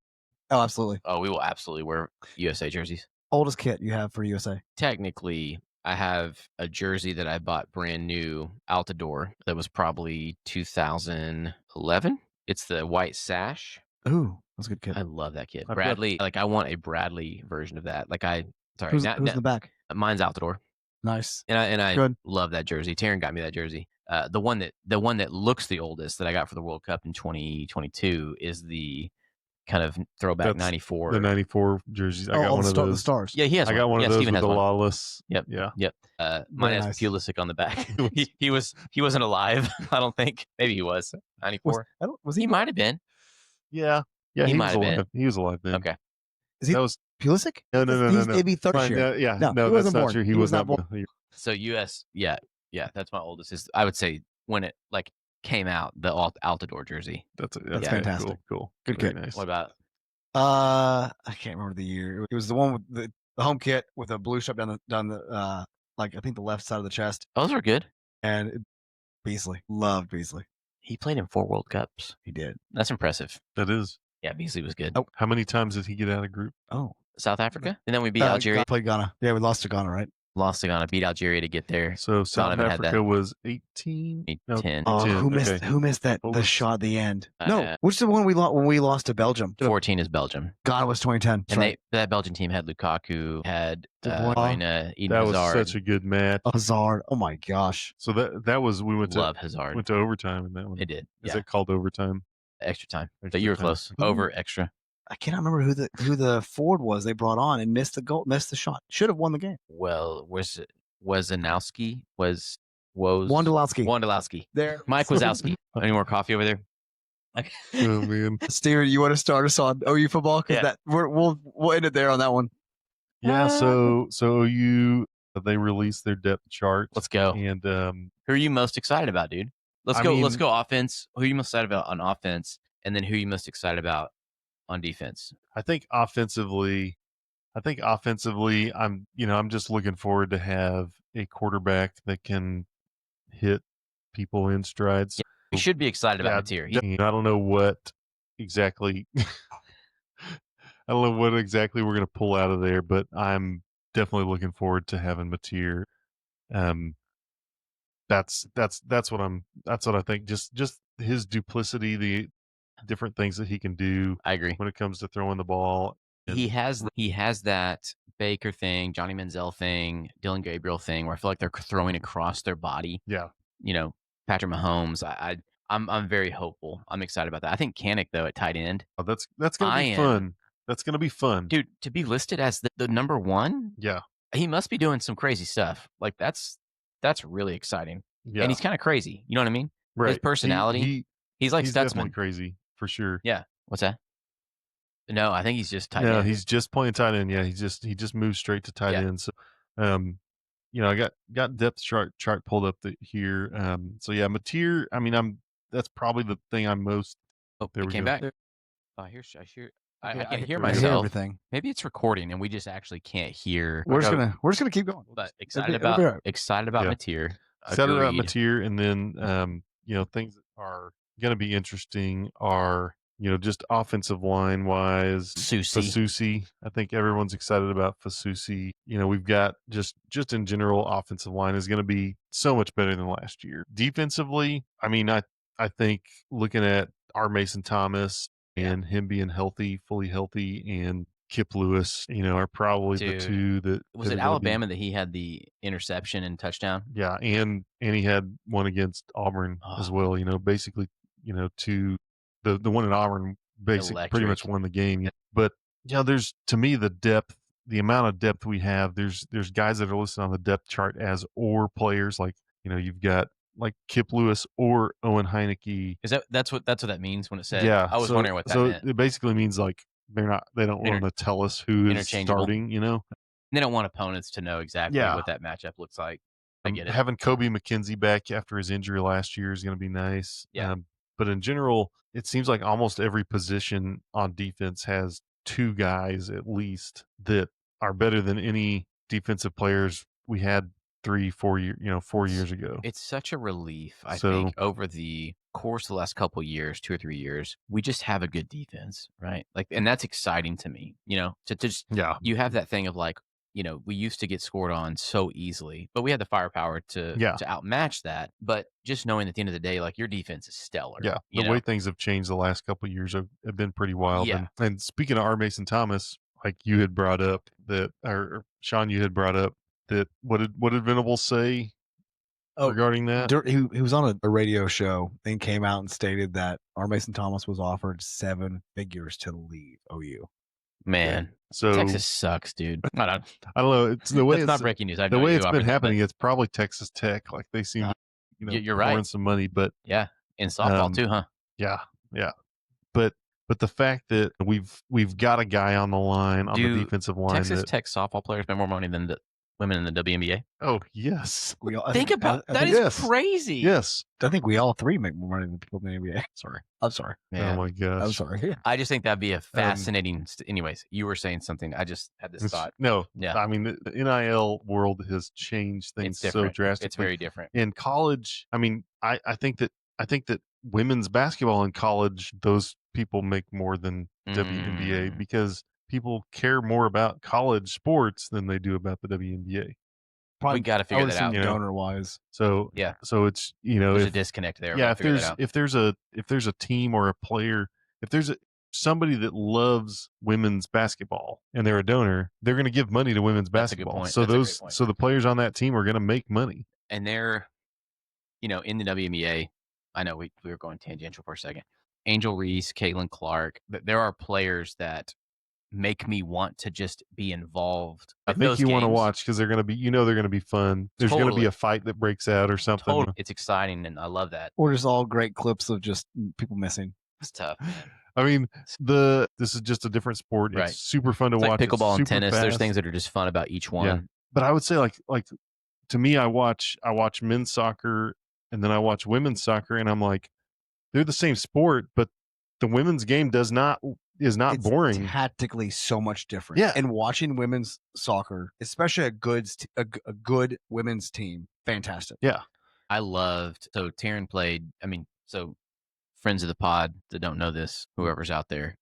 Oh, absolutely. Oh, we will absolutely wear USA jerseys. Oldest kit you have for USA? Technically, I have a jersey that I bought brand new Altador that was probably 2011. It's the white sash. Ooh, that's a good kit. I love that kit. I've got- Bradley, like I want a Bradley version of that. Sorry, Who's in the back? mine's Altador, Nice. and I Good. love that jersey. Taryn got me that jersey. The one that looks the oldest that I got for the World Cup in 2022 is the kind of throwback That's 94. The 94 jerseys. I got all one of the those. stars. Yeah, he has I one. got one Yeah, of those Steven with has the one. lawless. Yep. Yeah. Yep. Mine has nice. Pulisic on the back. he wasn't alive. I don't think. Maybe he was. 94. Was He he? might have been. Yeah. Yeah. He He might was have been. alive. He was alive then. Okay. Is he That was Pulisic? no. It'd be third Fine, year. yeah. No, No, he that's wasn't not born. true. He was not born. So US, yeah, that's my oldest. I would say when it like came out, the Altador jersey. That's Yeah. fantastic. Cool. Good Very kit. nice. What about? I can't remember the year. It was the one with the home kit with a blue stripe down the like I think the left side of the chest. Those are good. And Beasley, loved Beasley. He played in 4 World Cups. He did. That's impressive. That is. Yeah, Beasley was good. Oh. How many times did he get out of group? Oh, South Africa, and then we beat Algeria. Played Ghana. Yeah, we lost to Ghana, right? Lost to Ghana, beat Algeria to get there. So South Donovan had Africa that. was 18. No, 10. Oh, 10. who missed? Okay. Who missed that? What The was- shot at the end. No, Uh, which is the one we lost when we lost to Belgium. 14 is Belgium, Ghana was 2010. That's and right. that Belgian team had Lukaku, had De Bruyne. Eden That was Hazard. such a good match. Hazard. Oh my gosh. So that was we went Love Hazard. to overtime in that one. It did. Is Yeah, it called overtime? extra time. Extra But you were time. close. Ooh. Over extra. I cannot remember who the forward was they brought on and missed the shot. Should have won the game. Well, Wazanowski? Wandolowski. Wandolowski. There. Mike Wazowski. Any more coffee over there? Okay. Oh man. Steven, you want to start us on OU football? Because we'll end it there on that one. Yeah. So OU they released their depth chart. Let's go. And Who are you most excited about, dude? Let's go offense. Who are you most excited about on offense? And then who are you most excited about on defense? I think offensively, I'm just looking forward to have a quarterback that can hit people in strides. You should be excited about Mateer. I don't know what exactly. I don't know what exactly we're going to pull out of there, but I'm definitely looking forward to having Mateer. That's what I think. Just his duplicity, the different things that he can do. I agree. When it comes to throwing the ball. He has that Baker thing, Johnny Manziel thing, Dylan Gabriel thing, where I feel like they're throwing across their body. Yeah. Patrick Mahomes. I'm very hopeful. I'm excited about that. I think Kanik though at tight end. Oh, that's gonna be fun. That's gonna be fun, dude. To be listed as the number 1. Yeah. He must be doing some crazy stuff. Like that's really exciting. Yeah. And he's kind of crazy. You know what I mean? Right. His personality. He's like definitely Stutzman. Crazy for sure. Yeah. What's that? No, I think he's just tight end. end. He's just playing tight end. Yeah, he just moves straight to tight end. So, I got depth chart pulled up here. So yeah, Mateer. I mean, that's probably the thing I'm most. Oh, there it we came go. back. I can't hear I myself. hear everything. Maybe it's recording and we just actually can't hear. We're just gonna keep going. But it'll be all right. excited about Mateer. Excited about Agreed. Mateer, and then things that are going to be interesting are just offensive line wise. Fasusi. I think everyone's excited about Fasusi. We've got just in general offensive line is going to be so much better than last year. Defensively, I mean, I think looking at our Mason Thomas and him being fully healthy, and Kip Lewis, are probably the two that was it Alabama that he had the interception and touchdown. Yeah, and he had one against Auburn as well. Basically, two. The one in Auburn basically pretty much won the game. But there's, to me, the amount of depth we have. There's guys that are listed on the depth chart as or players, like you've got like Kip Lewis or Owen Heineke. Is that's what that means when it said? Yeah, I was wondering what that meant. So it basically means like they don't want to tell us who is starting. They don't want opponents to know exactly what that matchup looks like. I get it. Having Kobe McKenzie back after his injury last year is going to be nice. Yeah. But in general, it seems like almost every position on defense has 2 guys at least that are better than any defensive players we had 4 years ago. It's such a relief, I think, over the course of the last couple of years, 2 or 3 years, we just have a good defense, right? Like, and that's exciting to me, to just, you have that thing of like, we used to get scored on so easily, but we had the firepower to outmatch that. But just knowing at the end of the day, like, your defense is stellar. Yeah, the way things have changed the last couple of years have been pretty wild. Yeah. And speaking of R. Mason Thomas, like you had brought up that, or Shaun, you had brought up that, what did Venables say regarding that? He was on a radio show and came out and stated that R. Mason Thomas was offered 7 figures to leave OU. Man, So Texas sucks, dude. I don't know. It's the way That's not breaking news. I have the no way idea it's who been offered that, happening. It's probably Texas Tech. Like they seem, you're pouring right. some money, but Yeah, in softball too, huh? yeah. But the fact that we've got a guy on the line on the defensive line. Texas Tech softball players make more money than the women in the WNBA. Oh yes, Think about that. Is crazy. Yes, I think we all 3 make more money than people in the NBA. Sorry, I'm sorry. Man. Oh my gosh, I'm sorry. I just think that'd be a fascinating. Anyways, you were saying something. I just had this thought. No, yeah. I mean, the NIL world has changed things so drastically. It's very different. In college, I mean, I think that women's basketball in college, those people make more than WNBA because people care more about college sports than they do about the WNBA. We got to figure that out, donor wise. So yeah, so it's there's a disconnect there. Yeah, if there's a team or a player, if there's somebody that loves women's basketball and they're a donor, they're going to give money to women's basketball. That's a good point. So the players on that team are going to make money. And they're, in the WNBA, I know we were going tangential for a second. Angel Reese, Caitlin Clark, there are players that make me want to just be involved. I think you want to watch because they're going to be, they're going to be fun. There's going to be a fight that breaks out or something. Totally. It's exciting, and I love that. Or just all great clips of just people missing. It's tough, man. I mean, this is just a different sport. Right. It's super fun to watch. Like pickleball and tennis. Fast. There's things that are just fun about each one. Yeah. But I would say like to me, I watch men's soccer and then I watch women's soccer, and I'm like, they're the same sport, but the women's game is not boring. Tactically so much different. Yeah. And watching women's soccer, especially a good women's team, fantastic. Yeah. I loved, so Taryn played, so friends of the pod that don't know this, whoever's out there,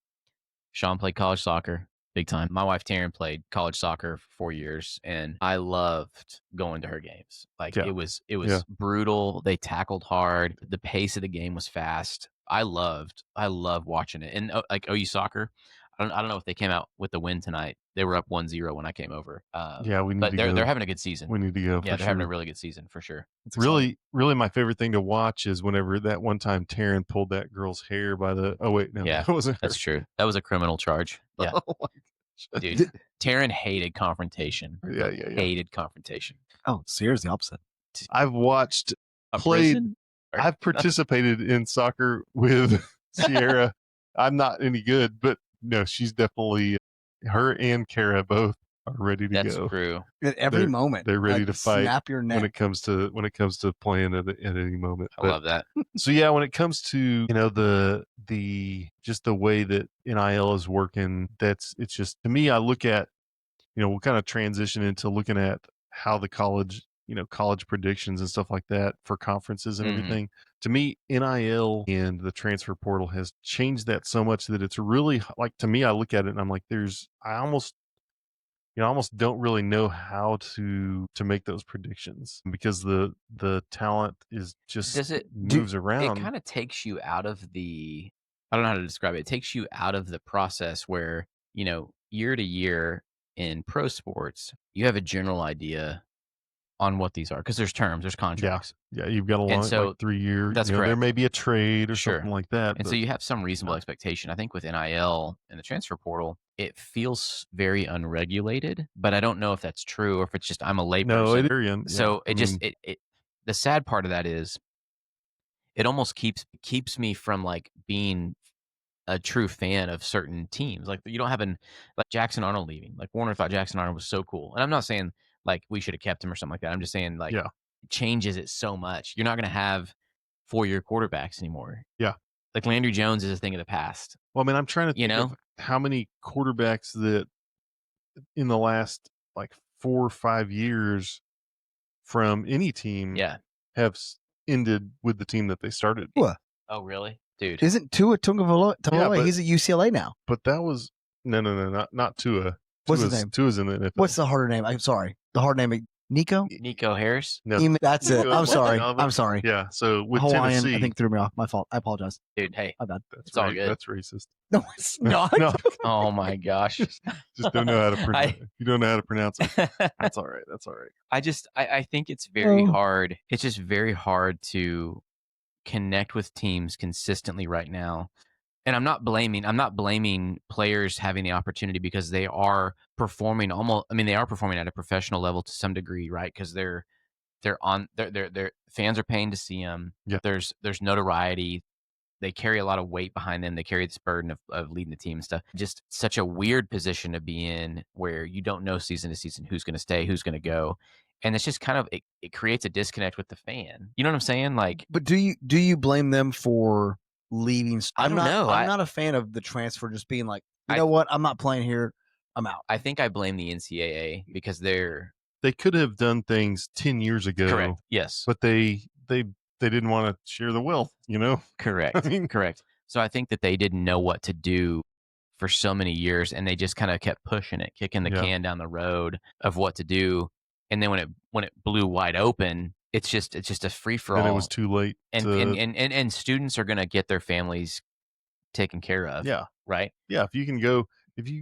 Shaun played college soccer big time. My wife Taryn played college soccer for 4 years, and I loved going to her games. Like it was brutal. They tackled hard. The pace of the game was fast. I loved watching it. And like OU soccer, I don't know if they came out with the win tonight. They were up 1-0 when I came over. They're having a good season. We need to go. Yeah, they're having a really good season for sure. Really, my favorite thing to watch is whenever that one time Taryn pulled that girl's hair by the. Oh wait, no, yeah, that wasn't her. That's true. That was a criminal charge. Yeah, oh my gosh. Dude, Taryn hated confrontation. Yeah. Hated confrontation. Oh, Sierra's the opposite. I've watched, I've participated in soccer with Sierra. I'm not any good, but no, she's definitely, her and Kara both are ready to go. That's true. At every moment, they're ready to fight. Snap your neck when it comes to playing at any moment. I love that. So yeah, when it comes to the just the way that NIL is working, it's just, to me, I look at, we'll kind of transition into looking at how the college predictions and stuff like that for conferences and everything. To me, NIL and the transfer portal has changed that so much that it's really, like, to me, I look at it and I'm like, I almost don't really know how to make those predictions because the talent is just moves around. It kind of takes you out of the, I don't know how to describe it. It takes you out of the process where, year to year in pro sports, you have a general idea on what these are because there's terms, there's contracts. Yeah, you've got a long, like 3 year. That's correct. There may be a trade or something like that. And so you have some reasonable expectation. I think with NIL and the transfer portal, it feels very unregulated, but I don't know if that's true or if it's just I'm a layperson. So the sad part of that is it almost keeps me from like being a true fan of certain teams. Like you don't have like Jackson Arnold leaving. Like Warner thought Jackson Arnold was so cool. And I'm not saying like we should have kept him or something like that. I'm just saying like it changes it so much. You're not going to have 4-year quarterbacks anymore. Yeah. Like Landry Jones is a thing of the past. Well, I mean, I'm trying to think of how many quarterbacks that in the last like 4 or 5 years from any team have ended with the team that they started. Well, Oh, really? Dude. Isn't Tua Tagovailoa? but- He's at UCLA now. But that was no, not Tua. What's his name? Tua's in the NFL. What's the harder name? I'm sorry. The hard name, Nico? Nico Harris? No, That's it. I'm sorry. Java. I'm sorry. Yeah. So with Hawaiian, Tennessee, I think threw me off. My fault. I apologize. Dude, hey, My bad. it's all good. That's racist. No, it's not. No, Oh my gosh. just don't know how to pronounce. I- You don't know how to pronounce it. That's all right. That's all right. I think it's very Oh. hard. It's just very hard to connect with teams consistently right now. And I'm not blaming players having the opportunity, because they are performing they are performing at a professional level to some degree, right? Because their fans are paying to see them. Yeah. There's notoriety. They carry a lot of weight behind them. They carry this burden of leading the team and stuff. Just such a weird position to be in, where you don't know season to season who's going to stay, who's going to go. And it's just kind of, it creates a disconnect with the fan. You know what I'm saying? Like, But do you blame them for leaving? I don't know. I'm not a fan of the transfer just being like, you I- know what? I'm not playing here. I'm out. I think I blame the NCAA, because they're They could have done things 10 years ago, correct. Yes. but they didn't want to share the wealth. You know, Correct. I mean- Correct. So I think that they didn't know what to do for so many years, and they just kind of kept pushing it, kicking the Yeah. can down the road of what to do. And then when it blew wide open, it's just a free for then all. it was too late. and, to, and students are going to get their families taken care of. yeah, Right. yeah. If you can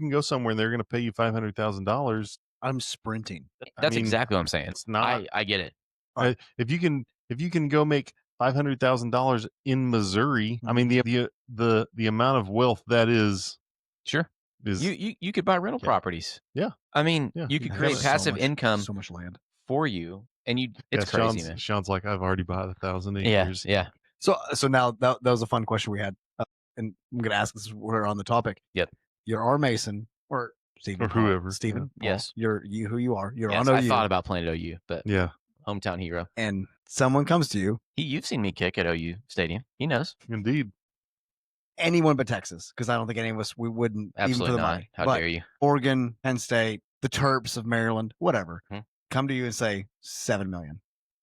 go somewhere and they're going to pay you $500,000, I'm sprinting. That's exactly what I'm saying. it's not. I get it. If you can go make $500,000 in Missouri, I mean the amount of wealth that is Sure. You could buy rental Yeah. properties. Yeah. I mean, Yeah. you could You create have passive income So much land. for you, and it's crazy, man. Sean's like, I've already bought 1,000 Yeah. acres. Yeah. So now that was a fun question we had, and I'm going to ask this. We're on the topic. Yep. You're R. Mason or Stephen Or Paul. whoever. Stephen. Paul. Yes. You're who you are. You're Yes, on I OU, thought about playing at OU, but Yeah, hometown hero. and someone comes to you. You've seen me kick at OU Stadium. He knows. indeed. Anyone but Texas, because I don't think any of us we wouldn't even for Absolutely the not. money. How But dare you? Oregon, Penn State, the Terps of Maryland, whatever, Hmm. come to you and say 7 million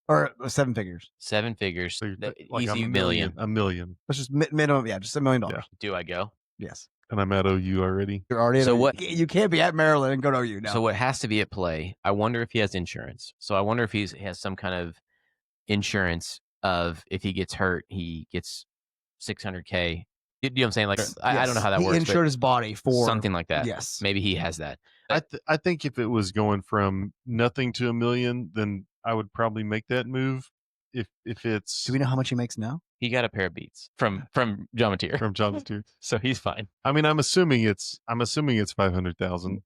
or 7 figures. 7 figures. So you're the like easy a million. A million. That's just minimum. Yeah, just $1 million. Yeah. Do I go? Yes, And I'm at OU already. you're already. So at what- You can't be at Maryland and go to OU now. So what has to be at play? I wonder if he has insurance. So I wonder if he has some kind of insurance of, if he gets hurt, he gets $600K. You know what I'm saying? Like, I don't know how that he works. insured his body but for something like that. Yes, Maybe he has that. I think if it was going from nothing to $1 million, then I would probably make that move. If it's Do we know how much he makes now? He got a pair of Beats from John Mateer. from John Stewart. So he's fine. I mean, I'm assuming it's 500,000,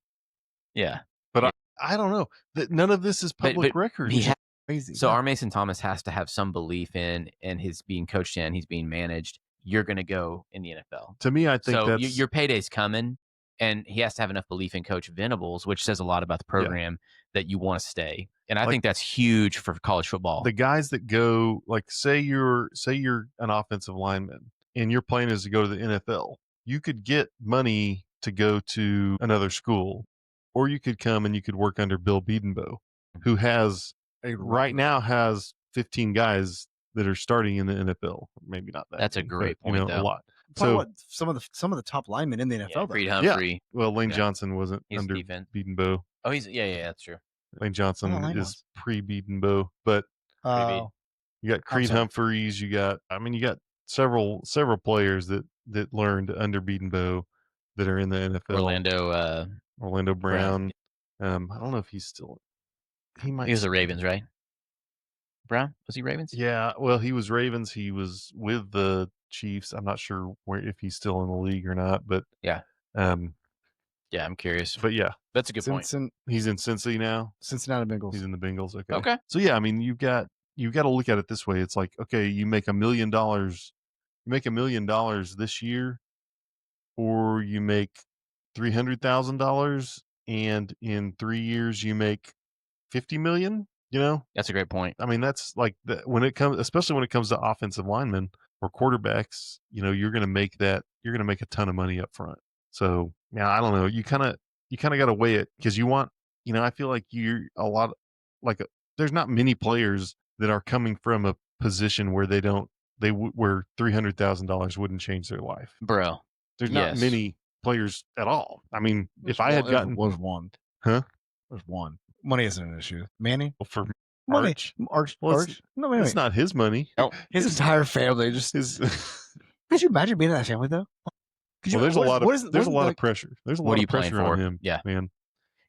Yeah. but I don't know. That none of this is public record. He ha- Crazy. so our Mason Thomas has to have some belief in, and he's being coached in, he's being managed. You're going to go in the NFL. To me, I think So that's your payday's coming, and he has to have enough belief in Coach Venables, which says a lot about the program, that you want to stay. And I Like- think that's huge for college football. the guys that go, like, say you're an offensive lineman and your plan is to go to the NFL. You could get money to go to another school, or you could come and you could work under Bill Bedenbaugh, who has right now has 15 guys that are starting in the NFL. Maybe not that. That's a many, great but, point, a though. lot. So So, what? Some of the top linemen in the NFL. yeah, though. Creed Humphrey. well, Lane Yeah. Johnson wasn't He's under defense. Bedenbaugh. Oh, yeah, that's true. Lane Johnson Lane is was. pre-Bedenbaugh, but Oh, you got Creed sorry. Humphreys. You got several players that learned under Bedenbaugh that are in the NFL. Orlando Brown. I don't know if he's still. He might. he was the Ravens, right? Brown? Was he Ravens? Yeah. Well, he was Ravens. He was with the Chiefs. I'm not sure if he's still in the league or not, but Yeah. Um. Yeah, I'm curious. But yeah, That's a good point. he's in Cincy now. Cincinnati Bengals. He's in the Bengals. Okay. Okay. So yeah, I mean, you've got to look at it this way. It's like, okay, you make $1 million. You make $1 million this year, or you make $300,000, and in 3 years you make $50 million. You know, That's a great point. I mean, that's like when it comes, especially when it comes to offensive linemen or quarterbacks. You know, you're going to make a ton of money up front. So yeah, I don't know. You kind of got to weigh it, because you want. You know, I feel like there's not many players that are coming from a position where they don't where $300,000 wouldn't change their life. Bro. There's not Yes. many players at all. I mean, if I had gotten was one, huh there's one. Money isn't an issue. Manny, for money, Arch, well, Arch. No, wait, it's wait. not his money. No. His entire family just. His Could you imagine being in that family though? well, there's a lot of pressure. There's a What lot are you of pressure playing on for? him. Yeah. Man.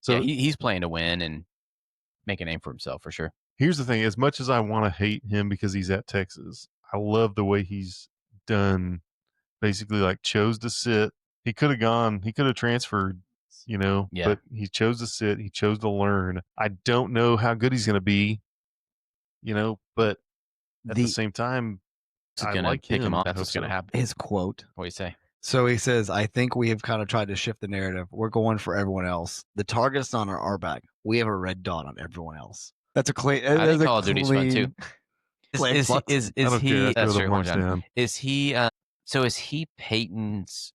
So yeah, he's playing to win and make a name for himself for sure. here's the thing: as much as I want to hate him because he's at Texas, I love the way he's done. Basically, like chose to sit. He could have gone. He could have transferred. Yeah. But he chose to sit. He chose to learn. I don't know how good he's going to be. But at the same time, I gonna like pick him him. off. I That's hope what's going to so. happen. His quote. What do you say? So he says, I think we have kind of tried to shift the narrative. We're going for everyone else. The target's not on our back. We have a red dot on everyone else. That's a clean. I think Call of Duty's fun too. Is I don't care. he? I throw That's the true. horns down. Is he? So is he Peyton's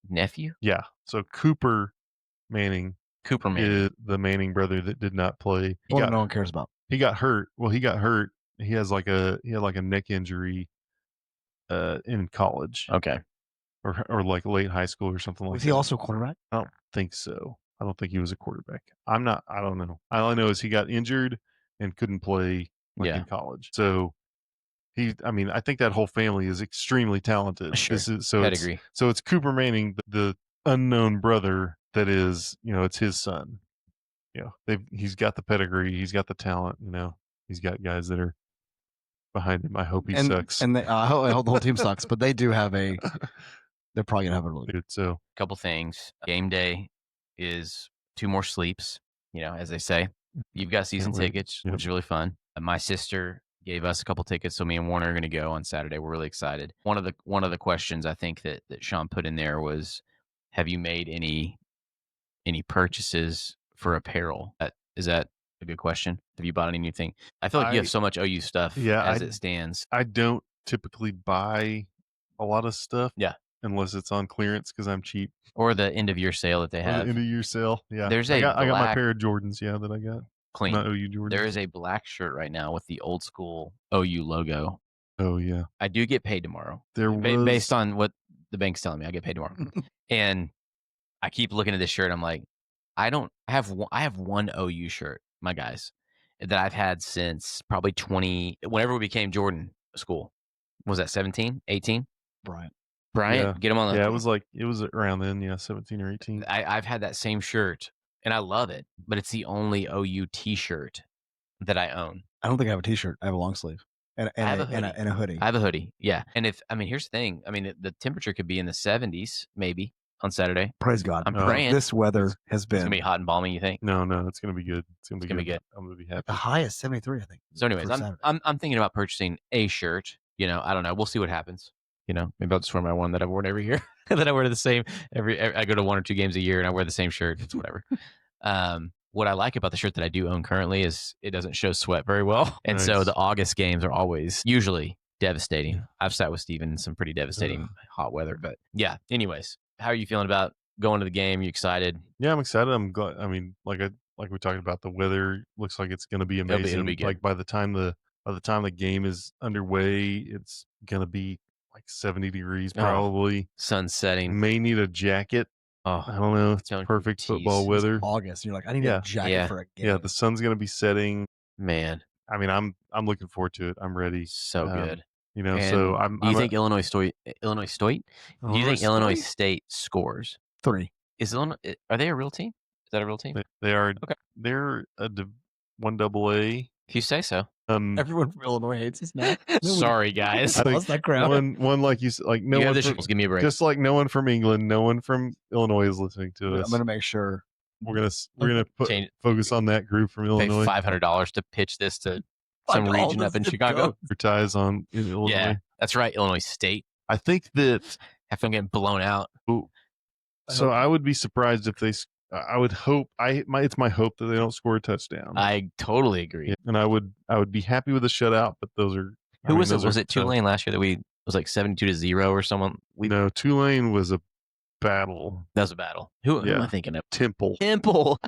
nephew? Yeah. So Cooper Manning is the Manning brother that did not play. No one cares about. He got hurt. Well, he got hurt. He had like a neck injury in college. Okay. Or like late high school or something like that. Was he also a quarterback? I don't think so. I don't think he was a quarterback. I don't know. All I know is he got injured and couldn't play in college. So I think that whole family is extremely talented. Sure. Pedigree. It's Cooper Manning, the unknown brother that is, it's his son. He's got the pedigree, he's got the talent, he's got guys that are behind him. I hope he sucks. And I hope the whole team sucks, but they do have they're probably gonna have a really good. So couple things. Game day is 2 more sleeps, as they say. You've got season tickets, which is really fun. My sister gave us a couple tickets, so me and Warner are going to go on Saturday. We're really excited. One of the questions I think that Shaun put in there was, have you made any purchases for apparel? Is that a good question? Have you bought anything? I feel like you have so much OU stuff as it stands. I don't typically buy a lot of stuff. Yeah. Unless it's on clearance because I'm cheap. Or the end of year sale that they have. The end of year sale. Yeah. I got my pair of Jordans, that I got. Clean. Not OU Jordans. There is a black shirt right now with the old school OU logo. Oh yeah. I do get paid tomorrow. Based on what the bank's telling me, I get paid tomorrow. And I keep looking at this shirt. I'm like, I have one OU shirt, my guys, that I've had since probably whenever we became Jordan school. Was that 17, 18? Bryant, get him on the. Yeah, it was around then, 17 or 18. I've had that same shirt and I love it, but it's the only OU t-shirt that I own. I don't think I have a t-shirt. I have a long sleeve and a hoodie. I have a hoodie. Yeah. And here's the thing. The temperature could be in the 70s maybe on Saturday. Praise God. I'm praying. This weather has been. It's going to be hot and balmy, you think? No, it's going to be good. It's going to be good. I'm going to be happy. The high is 73, I think. So anyways, I'm thinking about purchasing a shirt. I don't know. We'll see what happens. Maybe I'll just wear my one that I've worn every year. that I wear the same I go to 1 or 2 games a year and I wear the same shirt. It's whatever. What I like about the shirt that I do own currently is it doesn't show sweat very well. And so the August games are usually devastating. Yeah. I've sat with Steven in some pretty devastating hot weather. But yeah, anyways, how are you feeling about going to the game? You excited? Yeah, I'm excited. I'm glad. Like we talked about, the weather looks like it's going to be amazing. It'll be good. Like by the time the game is underway, it's going to be like 70 degrees probably. Sun setting. May need a jacket. Oh, I don't know. It's perfect football weather. It's August. You're like, I need a jacket for a game. Yeah, the sun's going to be setting. Man. I'm looking forward to it. I'm ready. So good. So do you think Illinois State? Do you think Illinois State scores? 3. Are they a real team? Is that a real team? They are. Okay. They're a 1AA. If you say so. Everyone from Illinois hates us now. Sorry, guys. I lost that crowd. One like you like no one. Give me a break. Just like no one from England, no one from Illinois is listening to us. I'm gonna make sure we're gonna focus on that group from Illinois. Pay $500 to pitch this to some region up in Chicago. Advertise on in Illinois. Yeah, that's right. Illinois State. I think that I feel getting blown out. So I would be surprised if they. I would hope. It's my hope that they don't score a touchdown. I totally agree. Yeah, and I would be happy with a shutout. But those are. Who was it? Was it Tulane last year that it was like 72-0 or someone? No, Tulane was a battle. That was a battle. Who am I thinking of? Temple.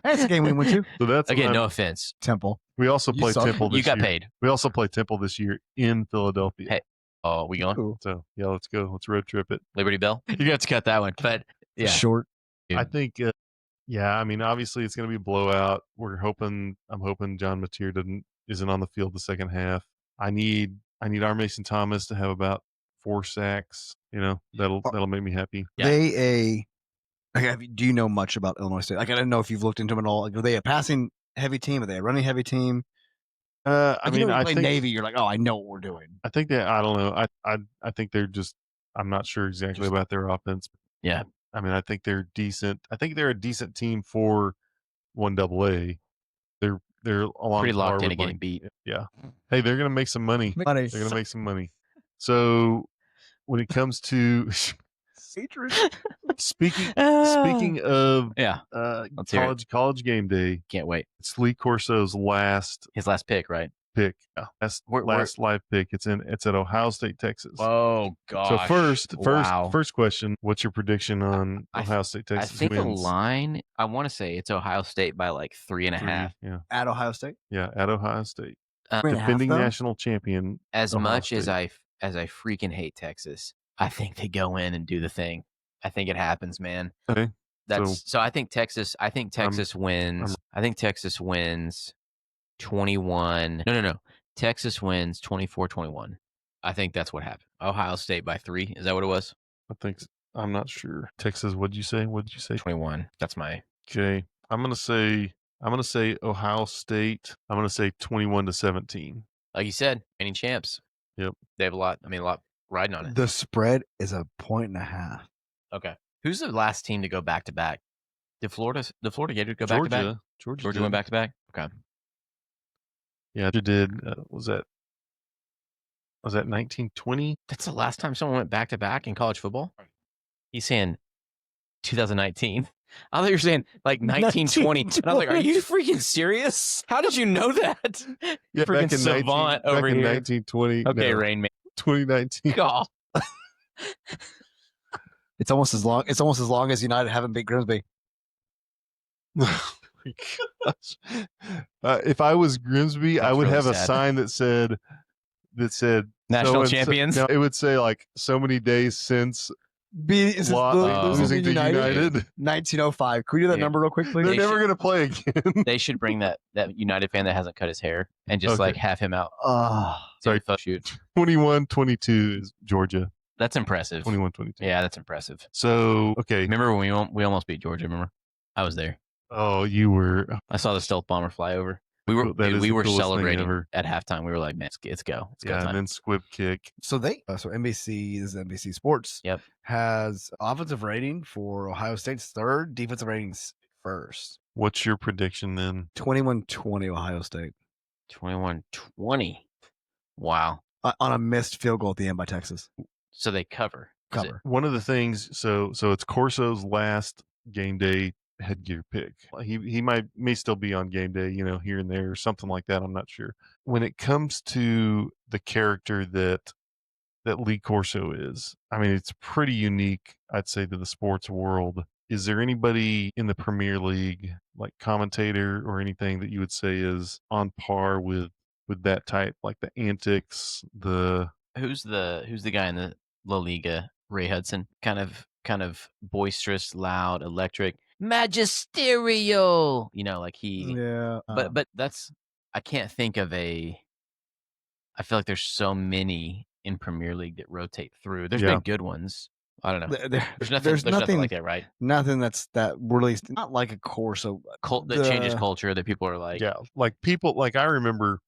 That's a game we went to. So that's again. No offense. Temple. We also played Temple. You got paid. We also played Temple this year in Philadelphia. Hey, Oh, we going? Ooh, So yeah, let's go. Let's road trip it. Liberty Bell? You're going to have to cut that one. But yeah. short. I think, yeah. I mean, obviously it's going to be a blowout. I'm hoping John Mateer isn't on the field the second half. I need our Mason Thomas to have about 4 sacks. That'll make me happy. Yeah. Do you know much about Illinois State? Like, I don't know if you've looked into them at all. Like, are they a passing heavy team? Are they a running heavy team? I mean, I think Navy. You're like, oh, I know what we're doing. I think that I don't know. I think they're just. I'm not sure exactly about their offense. Yeah. I mean, I think they're decent. I think they're a decent team for 1AA. They're along Pretty par locked in with, to getting like, beat. Yeah. Hey, they're gonna make some money. They're gonna make some money. So when it comes to speaking of Yeah. Let's hear it. college game day, Can't wait. it's Lee Corso's last His last pick, right? pick. Last live pick. It's at Ohio State, Texas. Oh gosh. So Wow. first question, what's your prediction on Ohio State, Texas I think wins? the line, I want to say it's Ohio State by like 3.5. Yeah. At Ohio State? Yeah, at Ohio State. 3.5, Defending though? national champion. As Ohio much as State. I freaking hate Texas, I think they go in and do the thing. I think it happens, man. Okay. So I think Texas wins. I think Texas wins 21. No. Texas wins 24-21. I think that's what happened. Ohio State by 3. Is that what it was? I think I'm not sure. Texas, what'd you say? 21. That's my. Okay. I'm gonna say Ohio State. I'm gonna say 21-17. Like you said, any champs. Yep. They have a lot riding on it. The spread is 1.5. Okay. Who's the last team to go back to back? Did Florida Gators go back to back? Georgia went back to back? Okay. Yeah, Georgia did. Was that 1920? That's the last time someone went back to back in college football? He's saying 2019. I thought you were saying like 1920. And I was like, are you freaking serious? How did you know that? Yeah, freaking savant over back in here. 1920. Okay, no, Rain Man. 2019. God. It's almost as long as United haven't beat Grimsby. Oh my gosh. If I was Grimsby, That's I would really have a sad. sign that said National so-and-so- champions? No, it would say like so many days since losing to United. 1905. Can we do that Dude. number real quick, please? They're They never going to play again. They should bring that United fan that hasn't cut his hair and just Okay. like have him out. Sorry. Photo shoot. 21-22 is Georgia. That's impressive. 21-22. Yeah, that's impressive. So, okay. Remember when we almost beat Georgia? Remember? I was there. Oh, you were. I saw the stealth bomber fly over. We were That is we the were coolest thing celebrating ever. at halftime. We were like, man, let's go. It's go Yeah, time. and then squib kick. So NBC, this is NBC Sports. Yep. Has offensive rating for Ohio State's third, defensive ratings first. What's your prediction then? 21-20 Ohio State 21-20. Wow. on a missed field goal at the end by Texas. So they cover. Is it? Cover. One of the things, so it's Corso's last game day headgear pick. He may still be on game day, here and there or something like that. I'm not sure. When it comes to the character that Lee Corso is, I mean, it's pretty unique, I'd say, to the sports world. Is there anybody in the Premier League, like commentator or anything, that you would say is on par with that type, like the antics, the Who's the guy in the La Liga? Ray Hudson. Kind of boisterous, loud, electric, magisterial. Like he. Yeah. But that's, I can't think of I feel like there's so many in Premier League that rotate through. There's been good ones. I don't know. There's nothing like that, right? Nothing that really not like a Corso That changes culture. That people are like, yeah, like people, like I remember,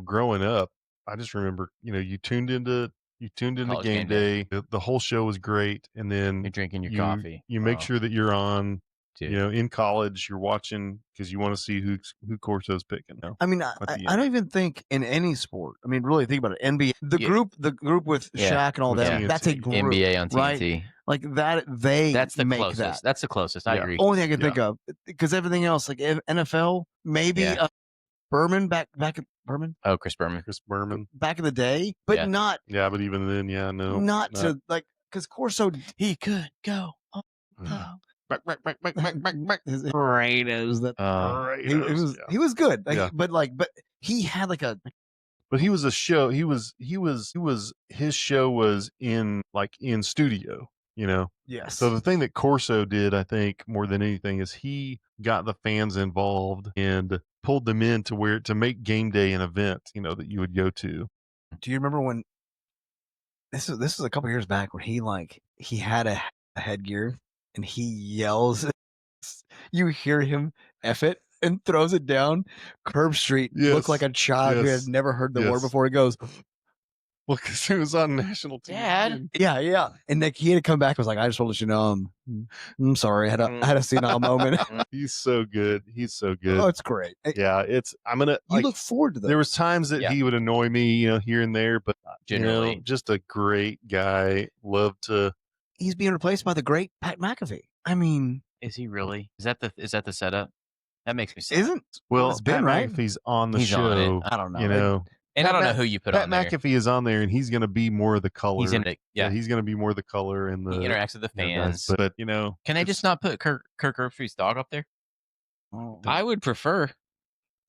growing up, I just remember, you tuned into College game game day. day. The whole show was great, and then you're drinking your coffee. You make sure that you're on. Dude. In college, you're watching because you want to see who Corso's picking. I mean, I don't even think in any sport. I mean, really think about it. NBA, the group with Shaq and all with that. TNT. That's a group, NBA on TNT. Right? Like that, That's the make closest. that. That's the closest. I agree. Only thing I can think of, because everything else, like NFL, maybe Berman back at Berman. Oh, Chris Berman. Back in the day, but not. Yeah, but even then, not to like because Corso he could go. His Raiders that he was good, but he had like a But he was a show. His show was in studio, you know. Yes. So the thing that Corso did, I think, more than anything, is he got the fans involved and pulled them in to make game day an event, you know, that you would go to. Do you remember when this is a couple years back when he had a headgear and he yells, you hear him F it and throws it down. Curb Street looked like a child who had never heard the word before. He goes, well, because it was on national TV. Dad. Yeah. And like he had to come back. I was like, I just want to let you know, I'm sorry. I had a senile moment. He's so good. Oh, it's great. Yeah, You look forward to that. There was times that he would annoy me, you know, here and there, but generally, you know, just a great guy. Love to. He's being replaced by the great Pat McAfee. I mean, is he really? Is that the setup? That makes me sad. Isn't well, it's been Pat right. McAfee's on the He's show. on it. I don't know. You know, and I don't know who you put Pat on there. McAfee is on there, and he's going to be more of the color. He's in it. Yeah, he's going to be more of the color and the. He interacts with the fans. But you know, can they just not put Kirk Herbstreit's dog up there? Oh, I would prefer.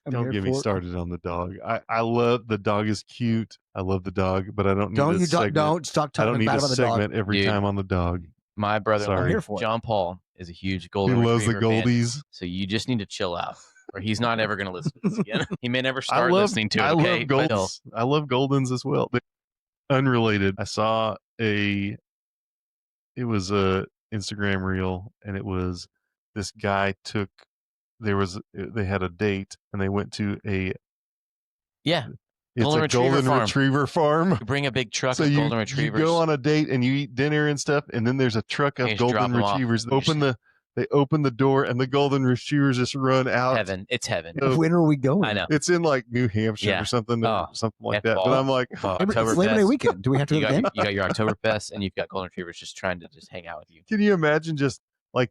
Don't get me started on the dog. I love the dog is cute. I love the dog, but I don't need Don't a you segment. don't stop I talking don't need bad a about the dog. segment every Dude. time on the dog. My brother, Sorry. I'm here for it. John Paul, is a huge He golden loves the retriever fan. goldies. So you just need to chill out, or he's not ever going to listen to this again. He may never I start love listening to it. I Okay, love but goldens. I love goldens as well. Unrelated. I saw it was a Instagram reel, and it was this guy they had a date, and they went to yeah, it's Golden a Retriever golden farm. retriever farm. you bring a big truck So of you, golden you retrievers. go on a date and you eat dinner and stuff, and then there's a truck And of you just drop golden them off. retrievers. They open the door, and the golden retrievers just run out. Heaven, it's heaven. So When are we going? I know. it's in like New Hampshire Yeah. or something like that. fall. But I'm like, Oh, It's Oktoberfest. Labor Day weekend. Do we have to You go got, to the game? you got your Oktoberfest, and you've got golden retrievers just trying to just hang out with you. can you imagine just like,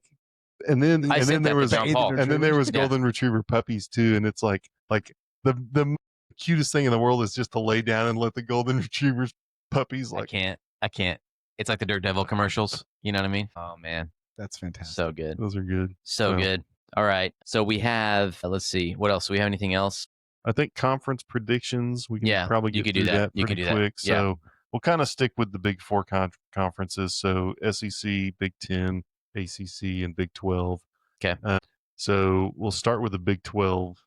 and then I and said then that there to was John Paul. and then there was Yeah. golden retriever puppies too, and it's like the cutest thing in the world is just to lay down and let the golden retrievers puppies I can't. It's like the Dirt Devil commercials. You know what I mean? Oh man, That's fantastic. so good, those are good. so good. All right, so we have. Let's see, what else? Do we have anything else? I think conference predictions. We can probably you get could do through that. that You pretty could do that. quick. Yeah. So we'll kind of stick with the big four conferences. So SEC, Big 10, ACC, and Big 12. Okay. So we'll start with the Big 12.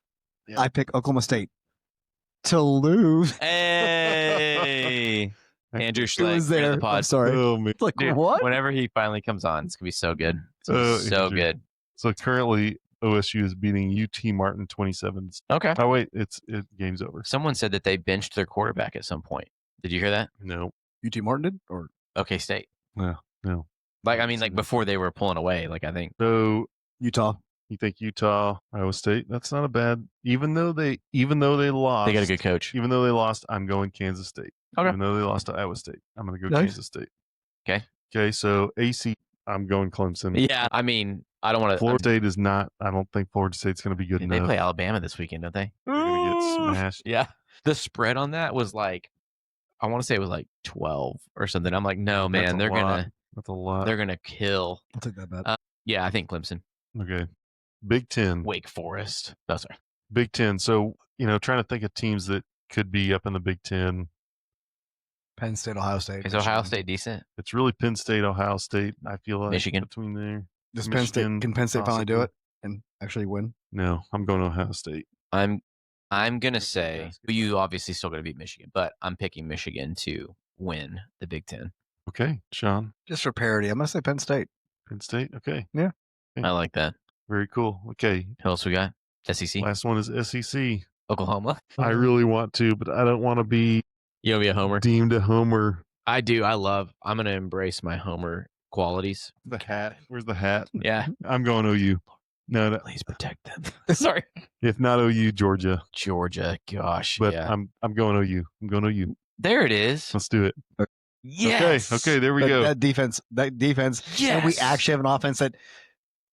Yeah. I pick Oklahoma State to lose. Hey, Andrew It Schleck, was friend of there. the pod. I'm sorry. Oh, man. It's like, Dude, what? Whenever he finally comes on, it's gonna be so good. It's gonna be so Andrew. good. So currently OSU is beating UT Martin 27. Okay. Oh wait, game's over. Someone said that they benched their quarterback at some point. Did you hear that? No, UT Martin did? Or OK State. no. Like, I mean, like before they were pulling away. Like, I think. So Utah? you think Utah, Iowa State? That's not a bad. Even though they lost, They got a good coach. Even though they lost, I'm going Kansas State. Okay. Even though they lost to Iowa State, I'm going to go Nice. Kansas State. Okay. Okay. So AC, I'm going Clemson. Yeah, I mean, I don't want to. Florida State is not. I don't think Florida State's going to be good They enough. play Alabama this weekend, don't they? They're going to get smashed. Yeah. The spread on that was like, I want to say it was like 12 or something. I'm like, no, man, That's a lot. That's a lot. they're gonna kill. I'll take that bet. Yeah, I think Clemson, Okay. Big 10. Wake Forest. Oh, sorry. Big 10. So, trying to think of teams that could be up in the Big 10. Penn State, Ohio State. Is Ohio Michigan. State decent? It's really Penn State, Ohio State. I feel like Michigan. between there. Does Penn State, Michigan, can Penn State finally do possibly. it and actually win? No, I'm going to Ohio State. I'm gonna say you obviously still gonna beat Michigan, but I'm picking Michigan to win the Big Ten. Okay, Shaun. Just for parity, I'm going to say Penn State. Penn State. Okay. I like that. Very cool. Okay. Who else we got? SEC, Last one is SEC. Oklahoma. I really want to, but I don't want to be You'll be a homer. deemed a homer. I do. I'm gonna embrace my homer qualities. The hat. Where's the hat? Yeah. I'm going OU. No, Please protect them. Sorry. if not OU, Georgia. Georgia. Gosh. But yeah. I'm going OU. I'm going OU. There it is. Let's do it. Yes. Okay, there we go. That defense. Yes. And we actually have an offense that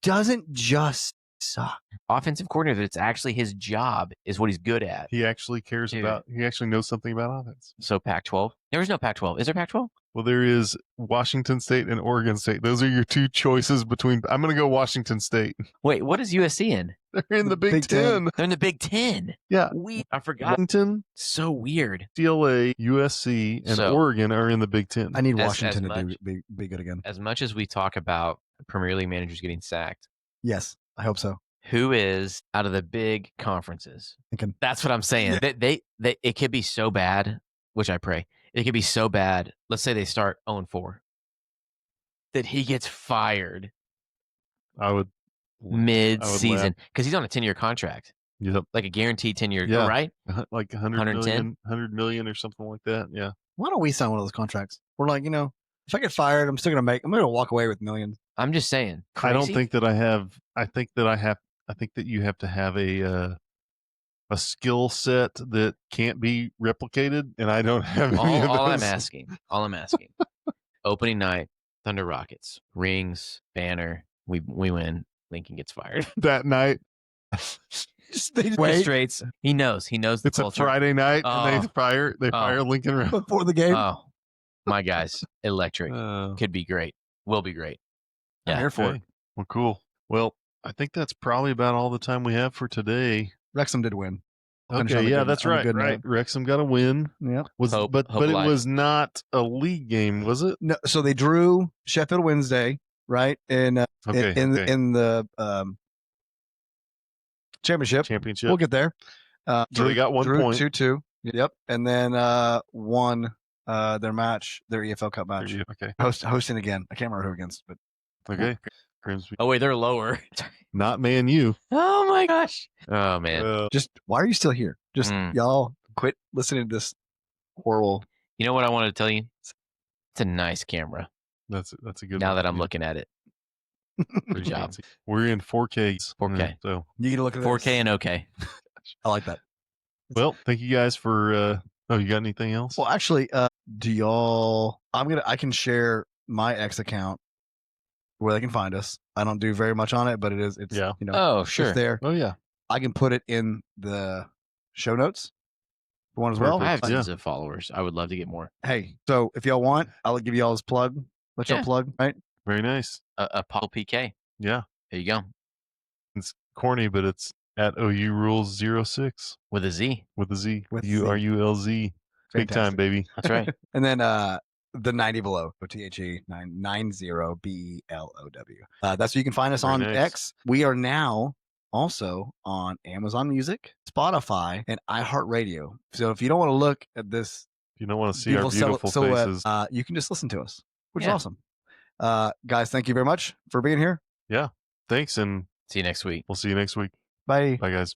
doesn't just suck. Offensive coordinator, it's actually his job, is what he's good at. He actually cares Dude. about. He actually knows something about offense. So Pac-12? There is no Pac-12. Is there Pac-12? Well, there is Washington State and Oregon State. Those are your two choices between. I'm going to go Washington State. Wait, what is USC in? They're in the Big Ten. They're in the Big Ten. Yeah. I forgot. Washington, So weird. UCLA, USC, and So- Oregon are in the Big Ten. I need As Washington to much- be good again. As much as we talk about Premier League managers getting sacked, Yes, I hope so. who is out of the big conferences? Thinking. That's what I'm saying. They it could be so bad, which I pray. It could be so bad. Let's say they start 0-4. That he gets fired I would mid-season because he's on a 10-year contract, Yep. like a guaranteed 10-year. Yeah. Right? Like 100 110? million, 100 million or something like that. Yeah. Why don't we sign one of those contracts? We're like, if I get fired, I'm going to walk away with millions. I'm just saying. Crazy? I don't think that I have. I think that you have to have a skill set that can't be replicated, and I don't have any of all those. I'm asking. Opening night, Thunder Rockets, rings, banner. We win. Lincoln gets fired. That night. Frustrates. He knows the It's a culture. Friday night, and Oh. they fire Lincoln Road. Before the game. Oh, my guys, electric. Oh. Could be great. Will be great. I'm Yeah. here for it. Well, cool. Well, I think that's probably about all the time we have for today. Wrexham did win. Finish on Okay, a yeah, good- that's on a right. good Right, note. Wrexham got a win. Yeah. Hope But it alive. was not a league game, was it? No, so they drew Sheffield Wednesday, right? In Okay, in the championship. championship. We'll get there. So they got 1 point. 2-2. Yep. And then won their match, their EFL Cup match. Okay, Hosting again. I can't remember who against, but okay. Grimsby. Oh wait, they're lower. Not Man U. Oh my gosh. Oh man. just why are you still here? Just y'all quit listening to this horrible. You know what I wanted to tell you? It's a nice camera. That's a good. Now one. that I'm Yeah. looking at it. Good job. We're in 4K. 4K. So, You get to look at 4K this. and okay. I like that. well, thank you guys for. Oh, you got anything else? Well, actually, do y'all? I can share my X account where they can find us. I don't do very much on it, but it's Yeah. Oh, sure. it's there. Oh yeah. I can put it in the show notes for one as well. I have Perfect. tons of followers. I would love to get more. Hey, so if y'all want, I'll give you all this plug. Let y'all Yeah. plug, right? Very nice. Apollo PK. Yeah. There you go. It's corny, but it's at OU Rules 06 With a Z. with a Z. With URULZ. Big time, Fantastic. baby. That's right. And then the 90 below, THE 90 BELOW. That's where you can find us Very on nice. X. We are now also on Amazon Music, Spotify, and iHeartRadio. So if you don't want to look at this If you don't want to see our beautiful silhouette, faces, you can just listen to us, which Yeah. is awesome. Guys, thank you very much for being here. thanks, and See you next week. we'll see you next week. Bye. Bye, guys.